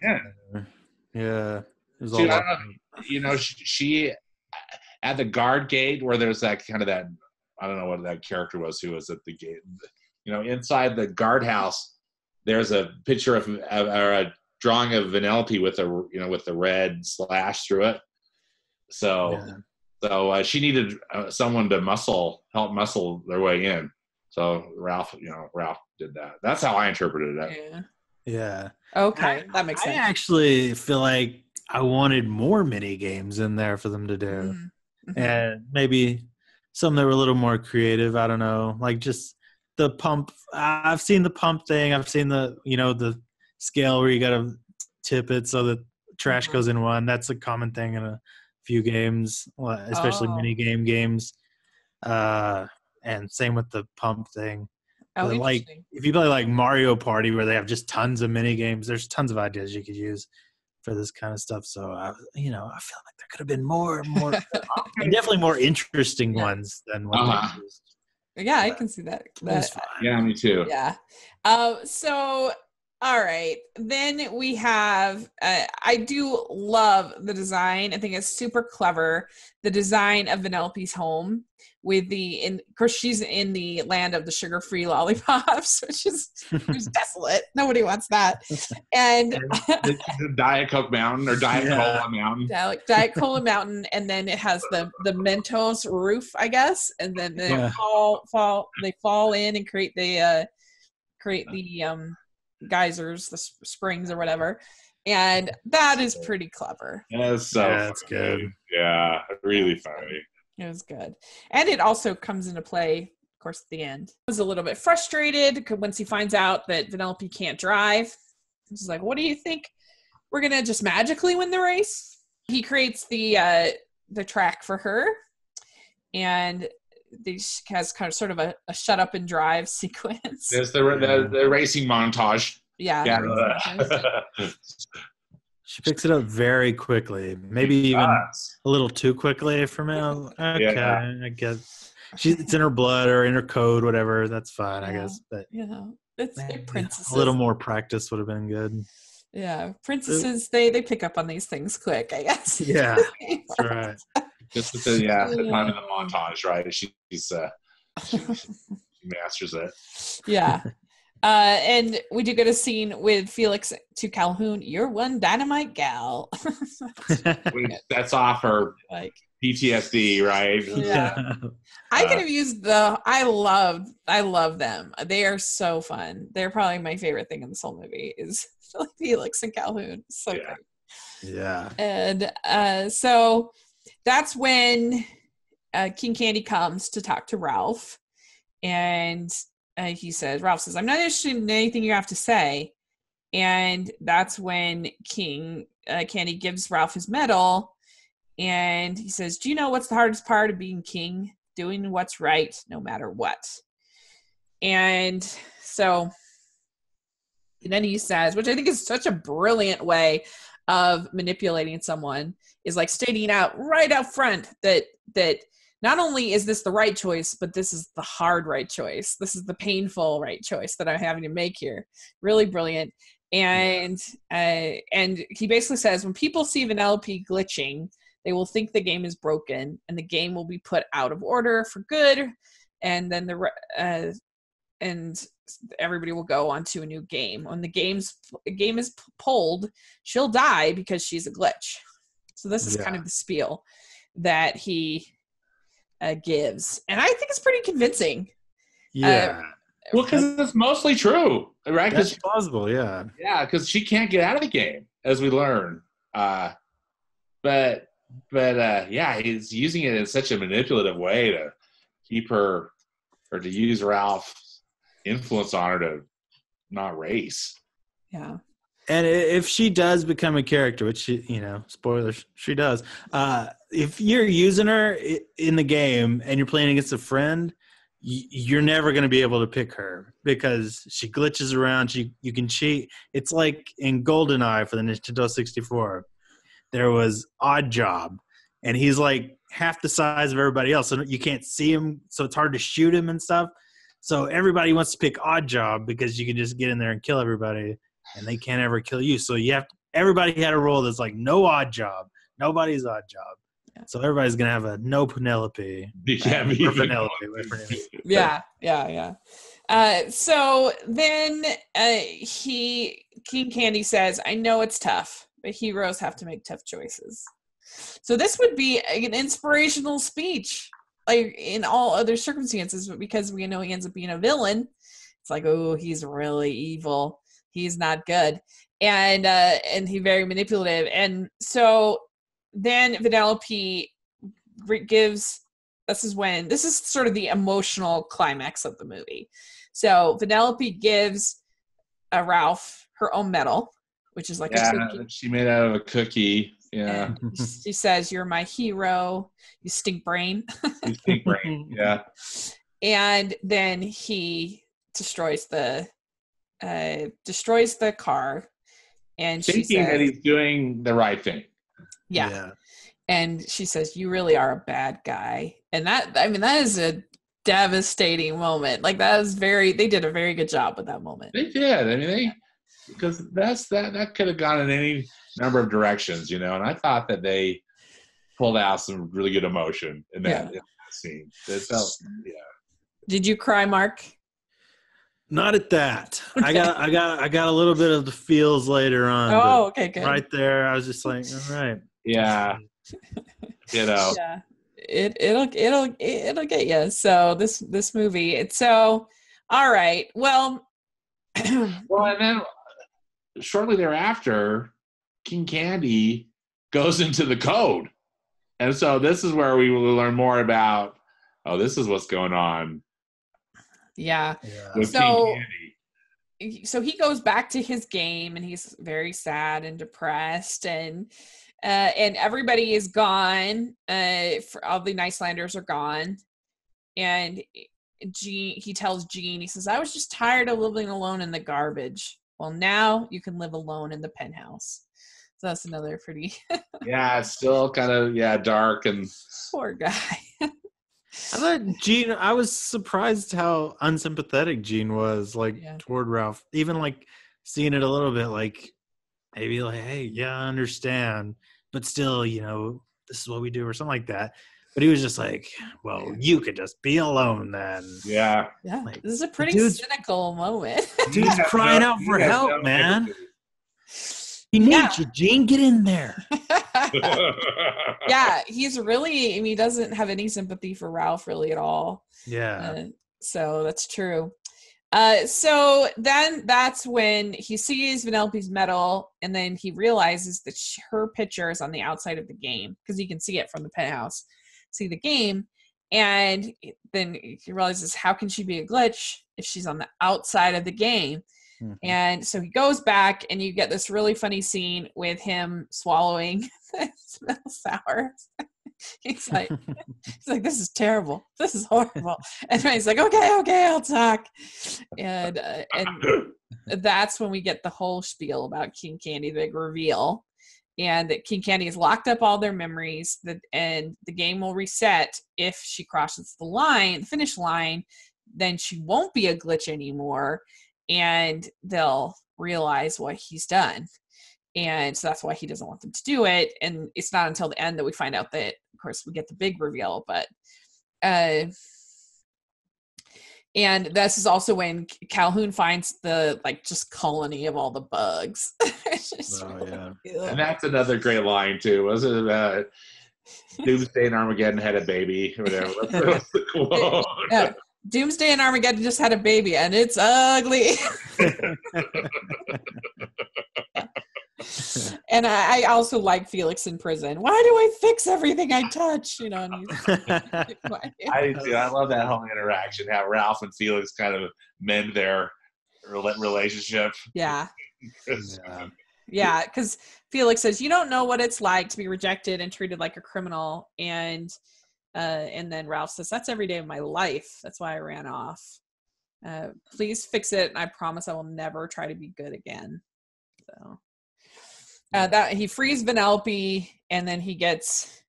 Yeah. She at the guard gate where there's that kind of that, I don't know what that character was who was at the gate. Inside the guardhouse, there's a picture of or a drawing of Vanellope with the red slash through it. So she needed someone to help muscle their way in. So Ralph did that. That's how I interpreted it. Yeah. Okay, that makes sense. I actually feel like I wanted more mini games in there for them to do, Mm-hmm. and maybe some that were a little more creative. I don't know, like just the pump. I've seen the pump thing. I've seen the scale where you got to tip it so that trash goes in one. That's a common thing in a few games, especially mini games. And same with the pump thing. Oh, if you play Mario Party where they have just tons of mini games, there's tons of ideas you could use for this kind of stuff. So I feel like there could have been more, and definitely more interesting ones than what they used. Yeah, I can see that. Yeah, me too. Yeah. So all right, then we have. I do love the design. I think it's super clever. The design of Vanellope's home. Of course, she's in the land of the sugar-free lollipops, which is desolate. Nobody wants that. And the Diet Coke Mountain or Diet Cola Mountain. Diet Cola Mountain, and then it has the Mentos roof, I guess, and then they fall in and create the geysers, the springs or whatever. And that is pretty clever. That's good. Yeah, really funny. It was good. And it also comes into play, of course, at the end. I was a little bit frustrated once he finds out that Vanellope can't drive. He's like, what do you think? We're going to just magically win the race? He creates the track for her, and has kind of sort of a shut up and drive sequence. There's the racing montage. Yeah. She picks it up very quickly, maybe even a little too quickly for me. Okay, I guess it's in her blood or in her code, whatever. That's fine, I guess. But it's princesses. A little more practice would have been good. Yeah, princesses they pick up on these things quick, I guess. Yeah, that's right. Just with the time in the montage, right? She masters it. Yeah. And we do get a scene with Felix to Calhoun. You're one dynamite gal. That's off her PTSD, right? Yeah. I could have used I love them. They are so fun. They're probably my favorite thing in this whole movie is Felix and Calhoun. So great. Yeah. And so that's when King Candy comes to talk to Ralph. And Ralph says, I'm not interested in anything you have to say. And that's when King Candy gives Ralph his medal. And he says, do you know what's the hardest part of being king? Doing what's right, no matter what. And so, and then he says, which I think is such a brilliant way of manipulating someone, is like stating out right up front that not only is this the right choice, but this is the hard right choice. This is the painful right choice that I'm having to make here. Really brilliant. And he basically says, when people see Vanellope glitching, they will think the game is broken and the game will be put out of order for good. And then and everybody will go on to a new game. When the game is pulled, she'll die because she's a glitch. So this is kind of the spiel that he gives, and I think it's pretty convincing. Well, because it's mostly true, right? That's plausible, yeah, because she can't get out of the game, as we learn. But he's using it in such a manipulative way to keep her, or to use Ralph's influence on her to not race. Yeah. And if she does become a character, which she, spoilers, she does. If you're using her in the game and you're playing against a friend, you're never going to be able to pick her because she glitches around. You can cheat. It's like in GoldenEye for the Nintendo 64. There was Odd Job, and he's like half the size of everybody else, so you can't see him, so it's hard to shoot him and stuff. So everybody wants to pick Odd Job because you can just get in there and kill everybody. And they can't ever kill you. So everybody had a role that's like no Odd Job. Nobody's Odd Job. Yeah. So everybody's going to have a no Penelope. Yeah. So then King Candy says, I know it's tough, but heroes have to make tough choices. So this would be an inspirational speech, like in all other circumstances, but because we know he ends up being a villain, it's like, oh, he's really evil. He's not good. And he's very manipulative. And so then Vanellope gives, this is sort of the emotional climax of the movie. So Vanellope gives Ralph her own medal, which is like a cookie. She made out of a cookie. Yeah. And she says, you're my hero. You stink brain. You stink brain. Yeah. And then he destroys the car, and thinking she says that he's doing the right thing. Yeah. And she says, you really are a bad guy. And that is a devastating moment. Like they did a very good job with that moment. They did. Because that could have gone in any number of directions, and I thought that they pulled out some really good emotion in that scene. It felt, Did you cry, Mark? Not at that. I got a little bit of the feels later on. Oh, okay, good. Right there, I was just like, all right. Yeah. Yeah. It'll get you. So this movie. It's so all right. Well. Well, and then shortly thereafter, King Candy goes into the code, and so this is where we will learn more about. Oh, this is what's going on. Yeah. With King Candy. so he goes back to his game, and he's very sad and depressed, and everybody is gone. For all the Icelanders are gone, and he tells Gene, he says, "I was just tired of living alone in the garbage. Well, now you can live alone in the penthouse." So that's another pretty Yeah, it's still kind of dark and poor guy. I thought Gene, I was surprised how unsympathetic Gene was, toward Ralph. Even seeing it a little bit, maybe hey, yeah, I understand, but still, this is what we do, or something like that. But he was just well, you could just be alone then. Yeah. This is a pretty cynical moment. Dude's crying out for help, man. He needs you, Gene. Get in there. Yeah, he's really, he doesn't have any sympathy for Ralph really at all. Yeah. So that's true. So then that's when he sees Vanellope's medal, and then he realizes that her picture is on the outside of the game, because he can see it from the penthouse, see the game. And then he realizes, how can she be a glitch if she's on the outside of the game? Mm-hmm. And so he goes back, and you get this really funny scene with him swallowing sour. He's like, this is terrible. This is horrible. And he's like, okay, I'll talk. And that's when we get the whole spiel about King Candy, the big reveal, and that King Candy has locked up all their memories. And the game will reset if she crosses the finish line. Then she won't be a glitch anymore, and they'll realize what he's done. And so that's why he doesn't want them to do it. And it's not until the end that we find out that, of course, we get the big reveal. But and this is also when Calhoun finds the just colony of all the bugs. And that's another great line too. Wasn't it? Doomsday and Armageddon had a baby, whatever. That's the quote. Yeah. Doomsday and Armageddon just had a baby, and it's ugly. And I also like Felix in prison. Why do I fix everything I touch? And I do. I love that whole interaction, how Ralph and Felix kind of mend their relationship. Yeah. Yeah, because Felix says, you don't know what it's like to be rejected and treated like a criminal. And then Ralph says, that's every day of my life. That's why I ran off. Please fix it. And I promise I will never try to be good again. So that he frees Vanellope, and then he gets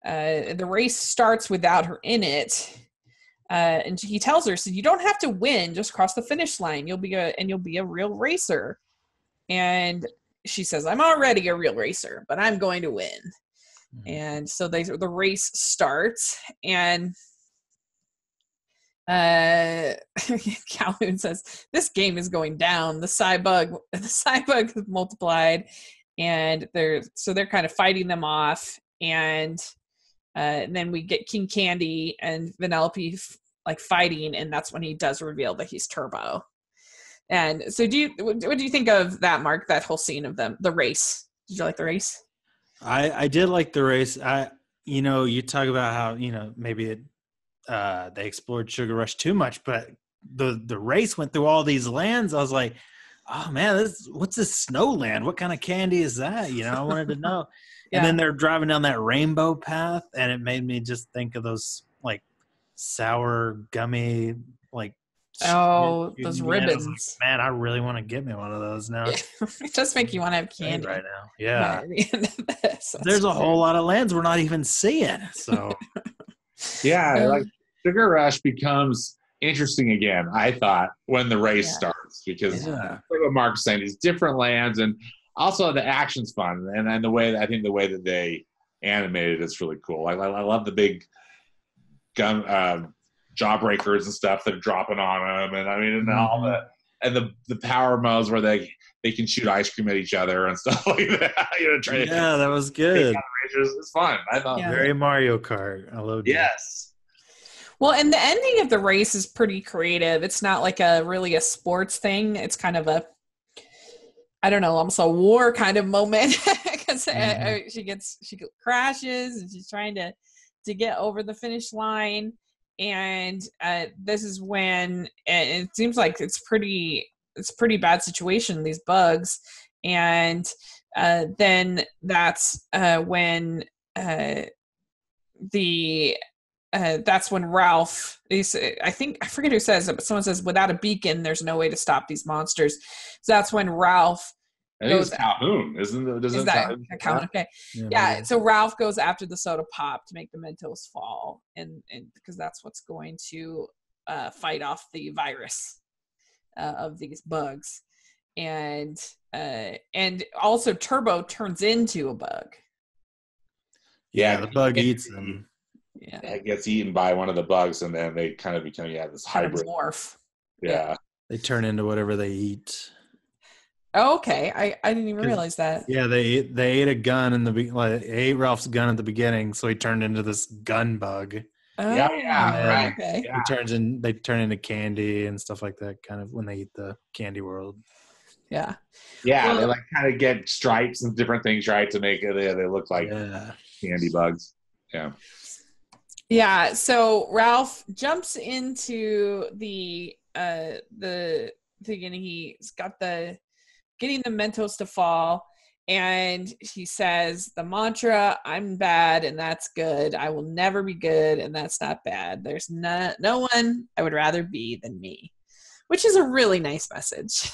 the race starts without her in it. And he tells her, so you don't have to win, just cross the finish line. You'll be a real racer. And she says, I'm already a real racer, but I'm going to win. Mm-hmm. And so the race starts, and Calhoun says, this game is going down. The Cybug has multiplied, and they're kind of fighting them off. And then we get King Candy and Vanellope fighting, and that's when he does reveal that he's Turbo. And so what do you think of that, Mark, that whole scene of the race? Did you like the race? I did like the race. You talk about how, maybe they explored Sugar Rush too much, but the race went through all these lands. I was like, oh man, what's this snow land? What kind of candy is that? I wanted to know. Yeah. And then they're driving down that rainbow path, and it made me just think of those sour gummy those ribbons. Man, I really want to get me one of those now. It does make you want to have candy right now. Yeah. There's a whole lot of lands we're not even seeing. So yeah, Sugar Rush becomes interesting again, I thought, when the race starts, because like what Mark's saying, these different lands, and also the action's fun, and the way that they animated it's really cool. I love the big gun jawbreakers and stuff that are dropping on them, and all the power modes where they can shoot ice cream at each other and stuff like that. That was good. It's fun. I thought very Mario Kart. I loved it. Yes. Well, and the ending of the race is pretty creative. It's not really a sports thing. It's kind of almost a war kind of moment, because she crashes, and she's trying to get over the finish line. And this is when it seems like it's pretty it's a pretty bad situation, these bugs. And then that's when that's when Ralph, I forget who says it, but someone says, without a beacon, there's no way to stop these monsters. So that's when Ralph I think it's Calhoun, isn't it? Is that Calhoun? Okay. Yeah. So Ralph goes after the soda pop to make the Mentos fall, and because that's what's going to fight off the virus of these bugs, and also Turbo turns into a bug. Yeah, the bug eats them. Yeah, it gets eaten by one of the bugs, and then they kind of become this hybrid morph. Yeah, they turn into whatever they eat. Oh, okay. I didn't even realize that. Yeah, they ate a gun in they ate Ralph's gun at the beginning, so he turned into this gun bug. Oh, right. Okay. Yeah. They turn into candy and stuff like that, kind of when they eat the candy world. Yeah. Yeah, they like kind of get stripes and different things, right, to make it they look like candy bugs. Yeah. Yeah. So Ralph jumps into the thing, and he's got getting the Mentos to fall, and he says the mantra, I'm bad and that's good. I will never be good and that's not bad. There's no one I would rather be than me, which is a really nice message.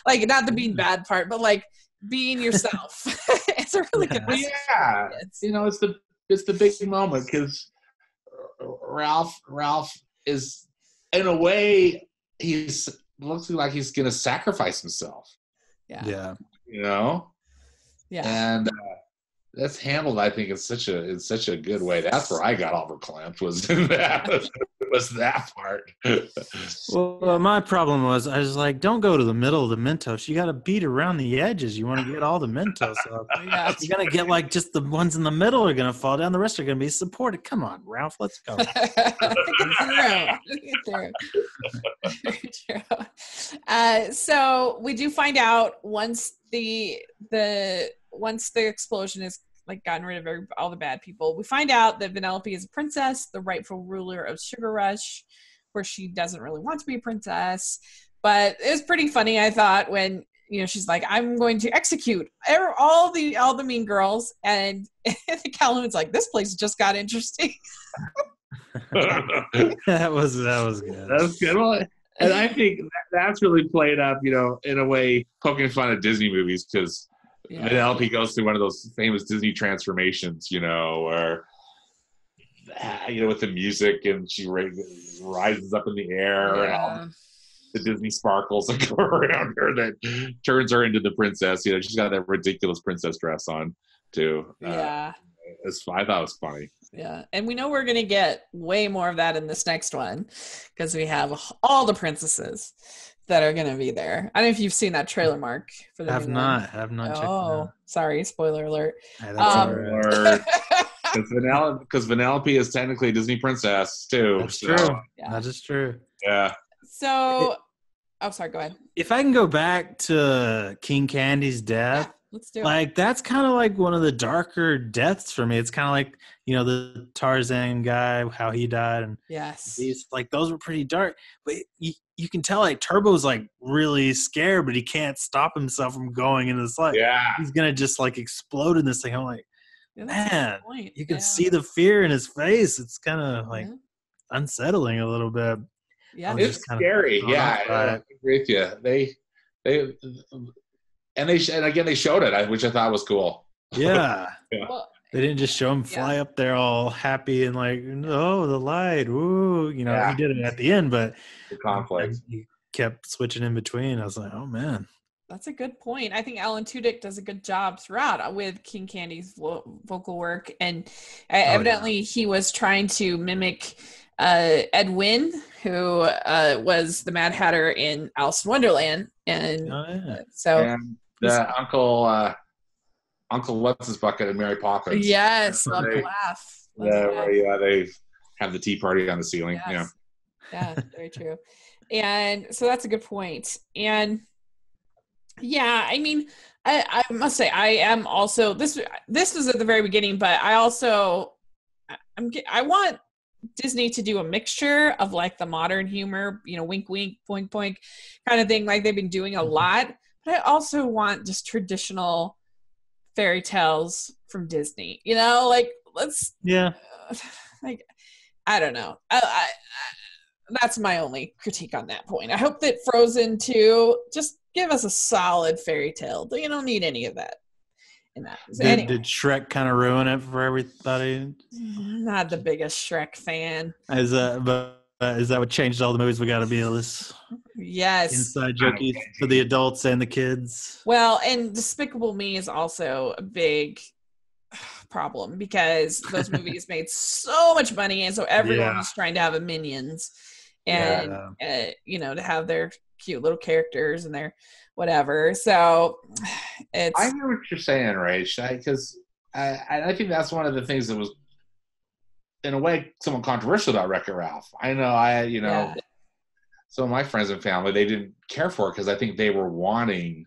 Like, not the being bad part, but like being yourself. It's a really good message. Yeah. It's the big moment, because Ralph is, in a way, he's looks like he's going to sacrifice himself. Yeah. Yeah. And that's handled, I think, in such a good way. That's where I got overclamped, was in that part. Well, my problem was, I was like, don't go to the middle of the Mentos. You got to beat around the edges. You want to get all the Mentos up. You're going to get like just the ones in the middle are going to fall down. The rest are going to be supported. Come on, Ralph, let's go. So we do find out once the explosion is like gotten rid of all the bad people, we find out that Vanellope is a princess, the rightful ruler of Sugar Rush, where she doesn't really want to be a princess. But it was pretty funny, I thought, when she's like, I'm going to execute all the mean girls, and Calhoun's like, this place just got interesting. That was good. That was good. Well, and I think that's really played up, in a way, poking fun at Disney movies, because Vanellope goes through one of those famous Disney transformations, where, with the music, and she rises up in the air, and all the Disney sparkles that go around her that turns her into the princess. She's got that ridiculous princess dress on, too. I thought it was funny. Yeah, and we know we're going to get way more of that in this next one, because we have all the princesses that are going to be there. I don't know if you've seen that trailer, Mark. For the have not checked it out. Oh, sorry, spoiler alert. Hey, that's because Vanellope is technically a Disney princess too. That's true. Yeah. That is true. Yeah. So, sorry, go ahead. If I can go back to King Candy's death, let's do it. Like, that's kind of like one of the darker deaths for me. It's kind of like, the Tarzan guy, how he died. And these, like, those were pretty dark. But you can tell, like, Turbo's, like, really scared, but he can't stop himself from going into this, like, he's going to just, like, explode in this thing. I'm like, man, you can see the fear in his face. It's kind of, like, unsettling a little bit. Yeah, it's scary. I agree with you. And again, they showed it, which I thought was cool. Yeah. Well, they didn't just show him fly up there all happy and like, oh, the light, woo. He did it at the end, but the conflict. He kept switching in between. I was like, oh, man. That's a good point. I think Alan Tudyk does a good job throughout with King Candy's vocal work. And evidently he was trying to mimic Ed Wynn, who was the Mad Hatter in Alice in Wonderland. And Uncle What's His Bucket and Mary Poppins. Yes, love to laugh. Where they have the tea party on the ceiling. Yes. Yeah, very true. And so that's a good point. And I mean, I must say, I am also this was at the very beginning, but I also I want Disney to do a mixture of like the modern humor, wink, wink, poink, poink kind of thing, like they've been doing a lot. But I also want just traditional fairy tales from Disney, like let's, like, I don't know. I that's my only critique on that point. I hope that Frozen 2 just give us a solid fairy tale. You don't need any of that in that. Did Shrek kind of ruin it for everybody? Not the biggest Shrek fan. Is that what changed all the movies? We got to be this inside jokey for the adults and the kids. Well, and Despicable Me is also a big problem because those movies made so much money, and so everyone was trying to have a Minions, and to have their cute little characters and their whatever. So it's. I know what you're saying, Rach, because I think that's one of the things that was, in a way, somewhat controversial about Wreck-It Ralph. I know, some of my friends and family, they didn't care for it because I think they were wanting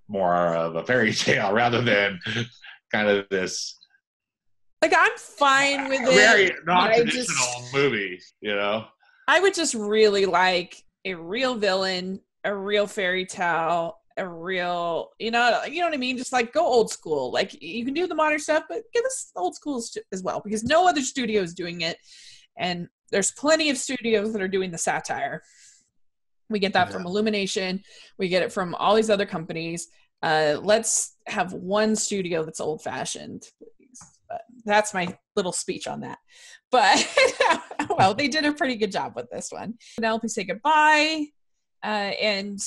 more of a fairy tale rather than kind of this. Like, I'm fine with it. Very non-traditional movie, I would just really like a real villain, a real fairy tale, a real, you know what I mean? Just like go old school. Like you can do the modern stuff, but give us old school as well, because no other studio is doing it. And there's plenty of studios that are doing the satire. We get that from Illumination. We get it from all these other companies. Let's have one studio that's old fashioned. But that's my little speech on that. But well, they did a pretty good job with this one. Penelope say goodbye, and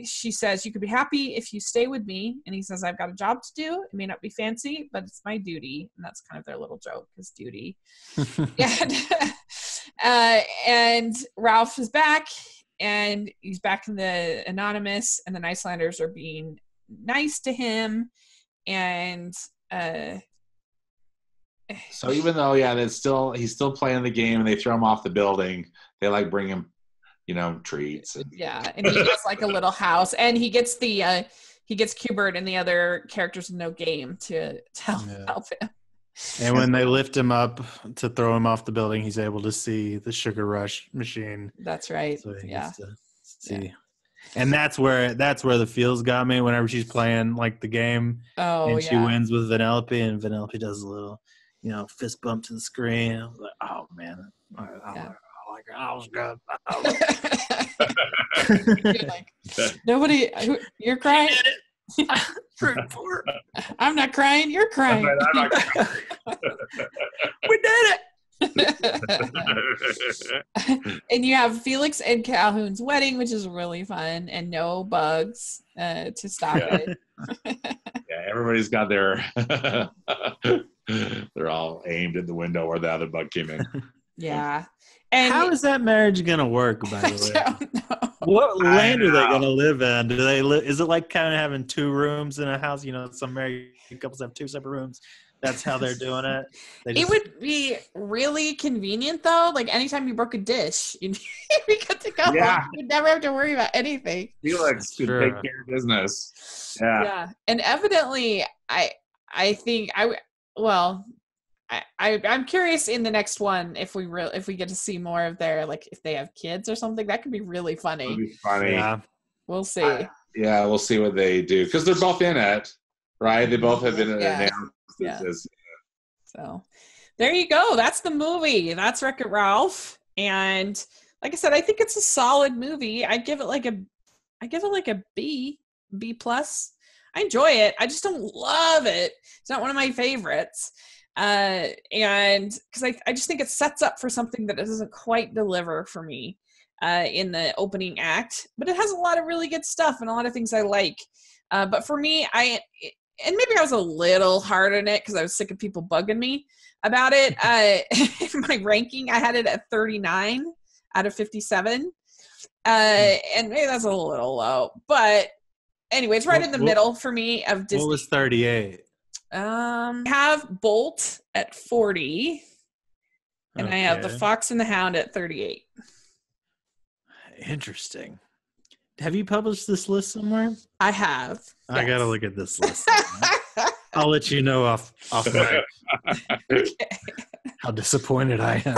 she says, "You could be happy if you stay with me." And he says, "I've got a job to do. It may not be fancy, but it's my duty." And that's kind of their little joke, is duty. And Ralph is back, and he's back in the Anonymous, and the Icelanders are being nice to him, and so even though he's still playing the game, and they throw him off the building, they like bring him treats, and he gets like a little house, and he gets Q-Bert and the other characters in No Game to help him. And when they lift him up to throw him off the building, he's able to see the Sugar Rush machine. That's right. So he gets to see. Yeah. And that's where the feels got me whenever she's playing like the game. And she wins with Vanellope, and Vanellope does a little, fist bump to the screen. I was like, oh man, I like her. I was good. You're like, nobody, you're crying. I'm not crying. You're crying. I'm not crying. We did it. And you have Felix and Calhoun's wedding, which is really fun, and no bugs to stop it. Everybody's got their they're all aimed at the window where the other bug came in. Yeah. And how is that marriage gonna work, by the way? I don't know. What land are they gonna live in? Do they live? Is it like kind of having two rooms in a house? Some married couples have two separate rooms. That's how they're doing it. It would be really convenient, though. Like anytime you broke a dish, you'd be good to go. Yeah. You'd never have to worry about anything. Felix could take care of business. Yeah. And evidently, I think I'm curious in the next one if we get to see more of their, like, if they have kids or something. That could be really funny. It'd be funny. Yeah. We'll see. We'll see what they do, because they're both in it, right? They both have been announced. Yeah. So there you go. That's the movie. That's Wreck-It Ralph. And like I said, I think it's a solid movie. I give it like a B plus. I enjoy it. I just don't love it. It's not one of my favorites. And because I just think it sets up for something that it doesn't quite deliver for me in the opening act, but it has a lot of really good stuff and a lot of things I like. But for me, and maybe I was a little hard on it because I was sick of people bugging me about it. My ranking, I had it at 39 out of 57. And maybe that's a little low. But anyway, it's right in the middle for me of Disney. What was 38? Have Bolt at 40. And I have The Fox and the Hound at 38. Interesting. Have you published this list somewhere? I have. I gotta look at this list. I'll let you know off mic. Okay. How disappointed I am.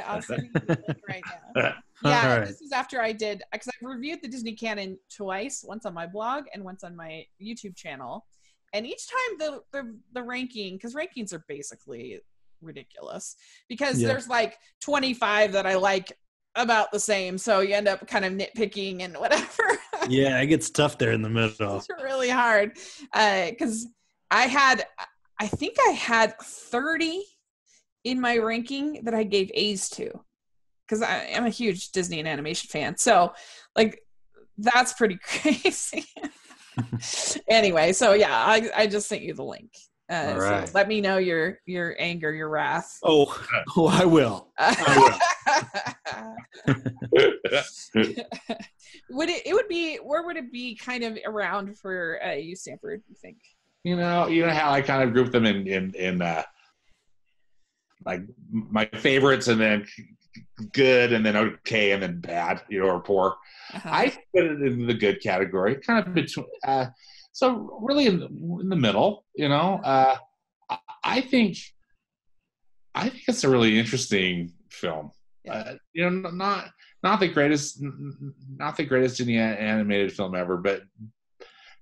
I'll send you the link right now. Yeah, All right. this is after I did, because I've reviewed the Disney canon twice, once on my blog and once on my YouTube channel. And each time the ranking, because rankings are basically ridiculous, because there's like 25 that I like about the same, so you end up kind of nitpicking and whatever. Yeah, it gets tough there in the middle. It's really hard, because I think I had 30 in my ranking that I gave A's to, because I'm a huge Disney and animation fan, so like that's pretty crazy. Anyway, so yeah, I just sent you the link. All right. So let me know your anger, your wrath. Oh, I will. Where would it be kind of around for you, Stanford, you think? You know how I kind of group them in like my favorites, and then good, and then okay, and then bad, or poor. I put it in the good category, kind of between. So really in the middle, I think it's a really interesting film. Yeah. Not the greatest Disney animated film ever, but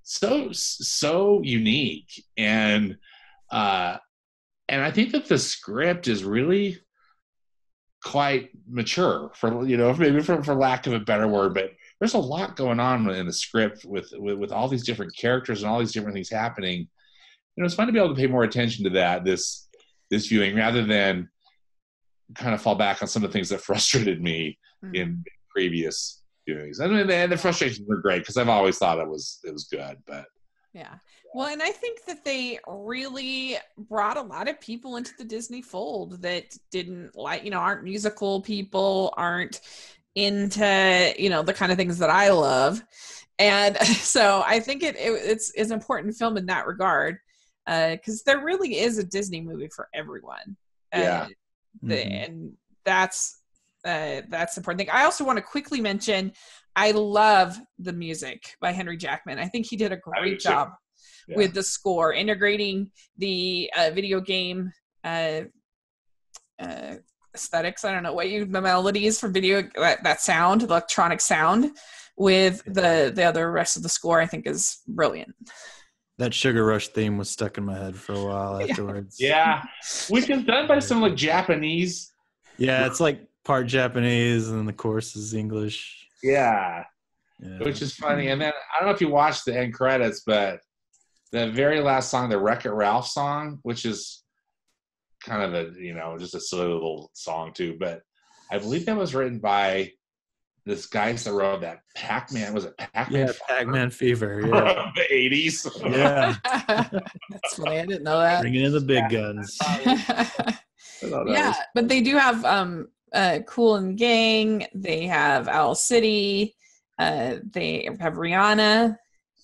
so unique, and I think that the script is really quite mature, for maybe for lack of a better word, but there's a lot going on in the script with all these different characters and all these different things happening. It's fun to be able to pay more attention to that this viewing, rather than kind of fall back on some of the things that frustrated me in previous viewings. I mean, the frustrations were great because I've always thought it was good, but yeah. Well, and I think that they really brought a lot of people into the Disney fold that didn't aren't musical people, aren't into, the kind of things that I love. And so I think it's an important film in that regard, because there really is a Disney movie for everyone. Yeah. And that's the important thing. I also want to quickly mention, I love the music by Henry Jackman. I think he did a great job with the score, integrating the video game aesthetics. I don't know the melodies for video, that sound, electronic sound, with the other rest of the score, I think is brilliant. That Sugar Rush theme was stuck in my head for a while afterwards. Yeah. Which is done by some Japanese. Yeah, it's like part Japanese and then the chorus is English. Yeah. Which is funny. And then I don't know if you watched the end credits, but the very last song, the Wreck-It Ralph song, which is kind of just a silly little song too, but I believe that was written by this guy that wrote that Pac-Man. Was it Pac-Man? Yeah, Pac-Man Fever. Yeah. The 80s. Yeah. That's funny. I didn't know that. Bringing in the big guns. Yeah, but they do have Kool and Gang. They have Owl City. They have Rihanna.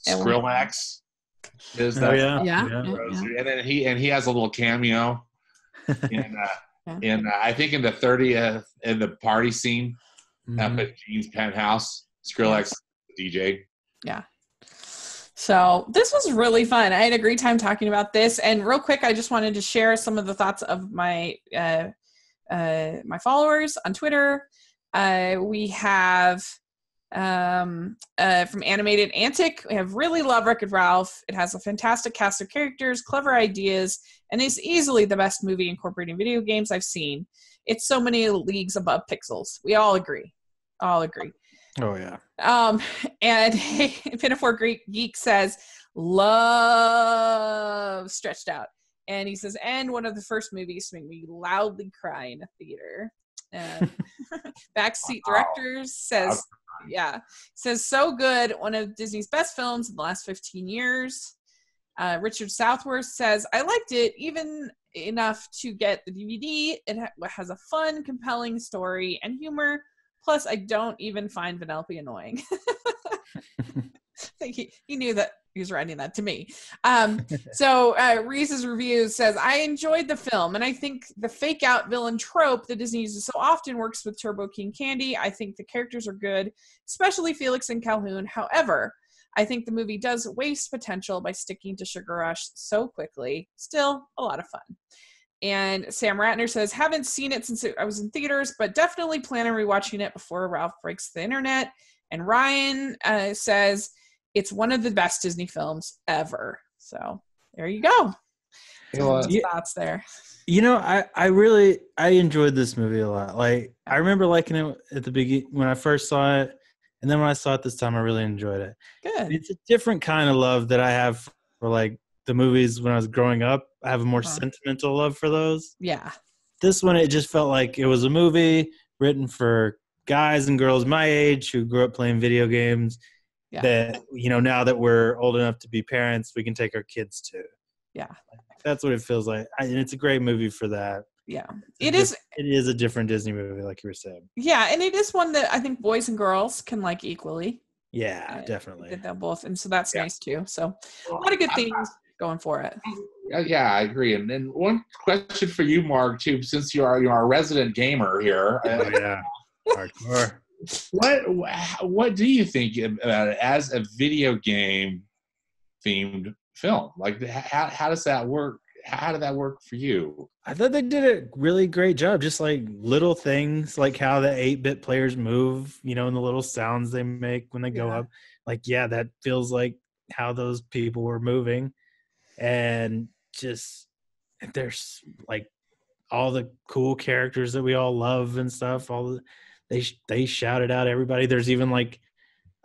Skrillex. Is that? Yeah. And then he has a little cameo in I think in the 30th in the party scene up at Gene's penthouse. Skrillex DJ. Yeah. So this was really fun. I had a great time talking about this. And real quick, I just wanted to share some of the thoughts of my my followers on Twitter. We have from Animated Antic, we have really love Wreck-It Ralph. It has a fantastic cast of characters, clever ideas, and is easily the best movie incorporating video games I've seen. It's so many leagues above Pixels. We all agree. Oh yeah. And Pinafore Geek says, love Stretched Out. And he says, and one of the first movies to make me loudly cry in a theater. Backseat Directors says, so good. One of Disney's best films in the last 15 years. Richard Southworth says, I liked it even enough to get the DVD. It has a fun, compelling story and humor. Plus, I don't even find Vanellope annoying. I think he knew that he was writing that to me. So Reese's Review says, I enjoyed the film, and I think the fake-out villain trope that Disney uses so often works with Turbo King Candy. I think the characters are good, especially Felix and Calhoun. However, I think the movie does waste potential by sticking to Sugar Rush so quickly. Still a lot of fun. And Sam Ratner says, haven't seen it since I was in theaters, but definitely plan on rewatching it before Ralph breaks the internet. And Ryan says, it's one of the best Disney films ever. So there you go. Thoughts there. You know, I enjoyed this movie a lot. Like, I remember liking it at the beginning when I first saw it, and then when I saw it this time, I really enjoyed it. Good. It's a different kind of love that I have for like the movies when I was growing up. I have a more sentimental love for those. Yeah. This one, it just felt like it was a movie written for guys and girls my age who grew up playing video games. Yeah. That, you know, now that we're old enough to be parents, we can take our kids to. Yeah. That's what it feels like. And it's a great movie for that. Yeah. It is a different Disney movie, like you were saying. Yeah, and it is one that I think boys and girls can like equally. Yeah, definitely. Did that both. And so that's nice too. So a lot of good things going for it. Yeah, I agree. And then one question for you, Mark, too, since you're a resident gamer here. Oh, yeah. Hardcore. What do you think about it as a video game themed film? Like, how does that work? How did that work for you? I thought they did a really great job. Just like little things, like how the 8-bit players move, you know, and the little sounds they make when they go up. Like, yeah, that feels like how those people were moving. And just there's like all the cool characters that we all love and stuff. They shouted out everybody. There's even like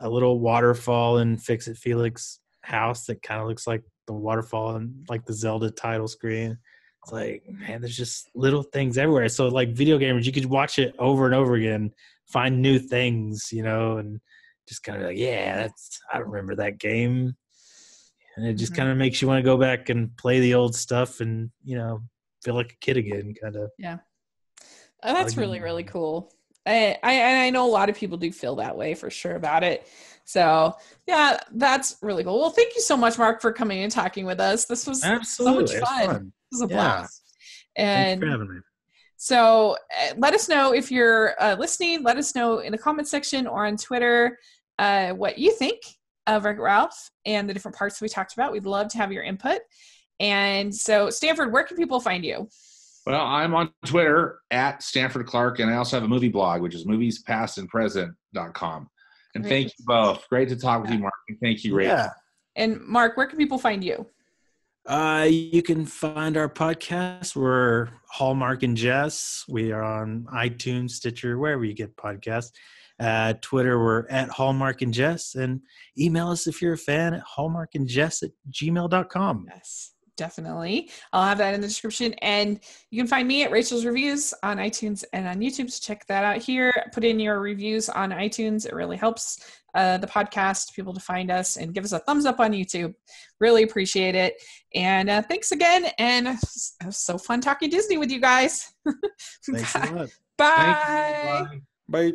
a little waterfall in Fix It Felix house that kind of looks like the waterfall and like the Zelda title screen. It's like, man, there's just little things everywhere. So like video gamers, you could watch it over and over again, find new things, you know, and just kind of like, yeah, I remember that game. And it just kind of makes you want to go back and play the old stuff and, you know, feel like a kid again, kind of. Yeah. Oh, that's really, really cool. I know a lot of people do feel that way for sure about it. So yeah, that's really cool. Well, thank you so much, Mark, for coming and talking with us. This was so much fun. This was a blast. And thanks for having me. So let us know if you're listening. Let us know in the comment section or on Twitter what you think of Wreck-It Ralph and the different parts we talked about. We'd love to have your input. And so, Stanford, where can people find you? Well, I'm on Twitter at Stanford Clark, and I also have a movie blog, which is moviespastandpresent.com. And thank you both. Great to talk with you, Mark. And thank you, Rachel. Yeah. And Mark, where can people find you? You can find our podcast. We're Hallmark and Jess. We are on iTunes, Stitcher, wherever you get podcasts. Twitter, we're at Hallmark and Jess. And email us if you're a fan at hallmarkandjess@gmail.com. Yes. Definitely. I'll have that in the description. And you can find me at Rachel's Reviews on iTunes and on YouTube. So check that out here. Put in your reviews on iTunes. It really helps the podcast, people to find us, and give us a thumbs up on YouTube. Really appreciate it. And thanks again. And it was so fun talking Disney with you guys. Thanks a lot. Bye. Bye.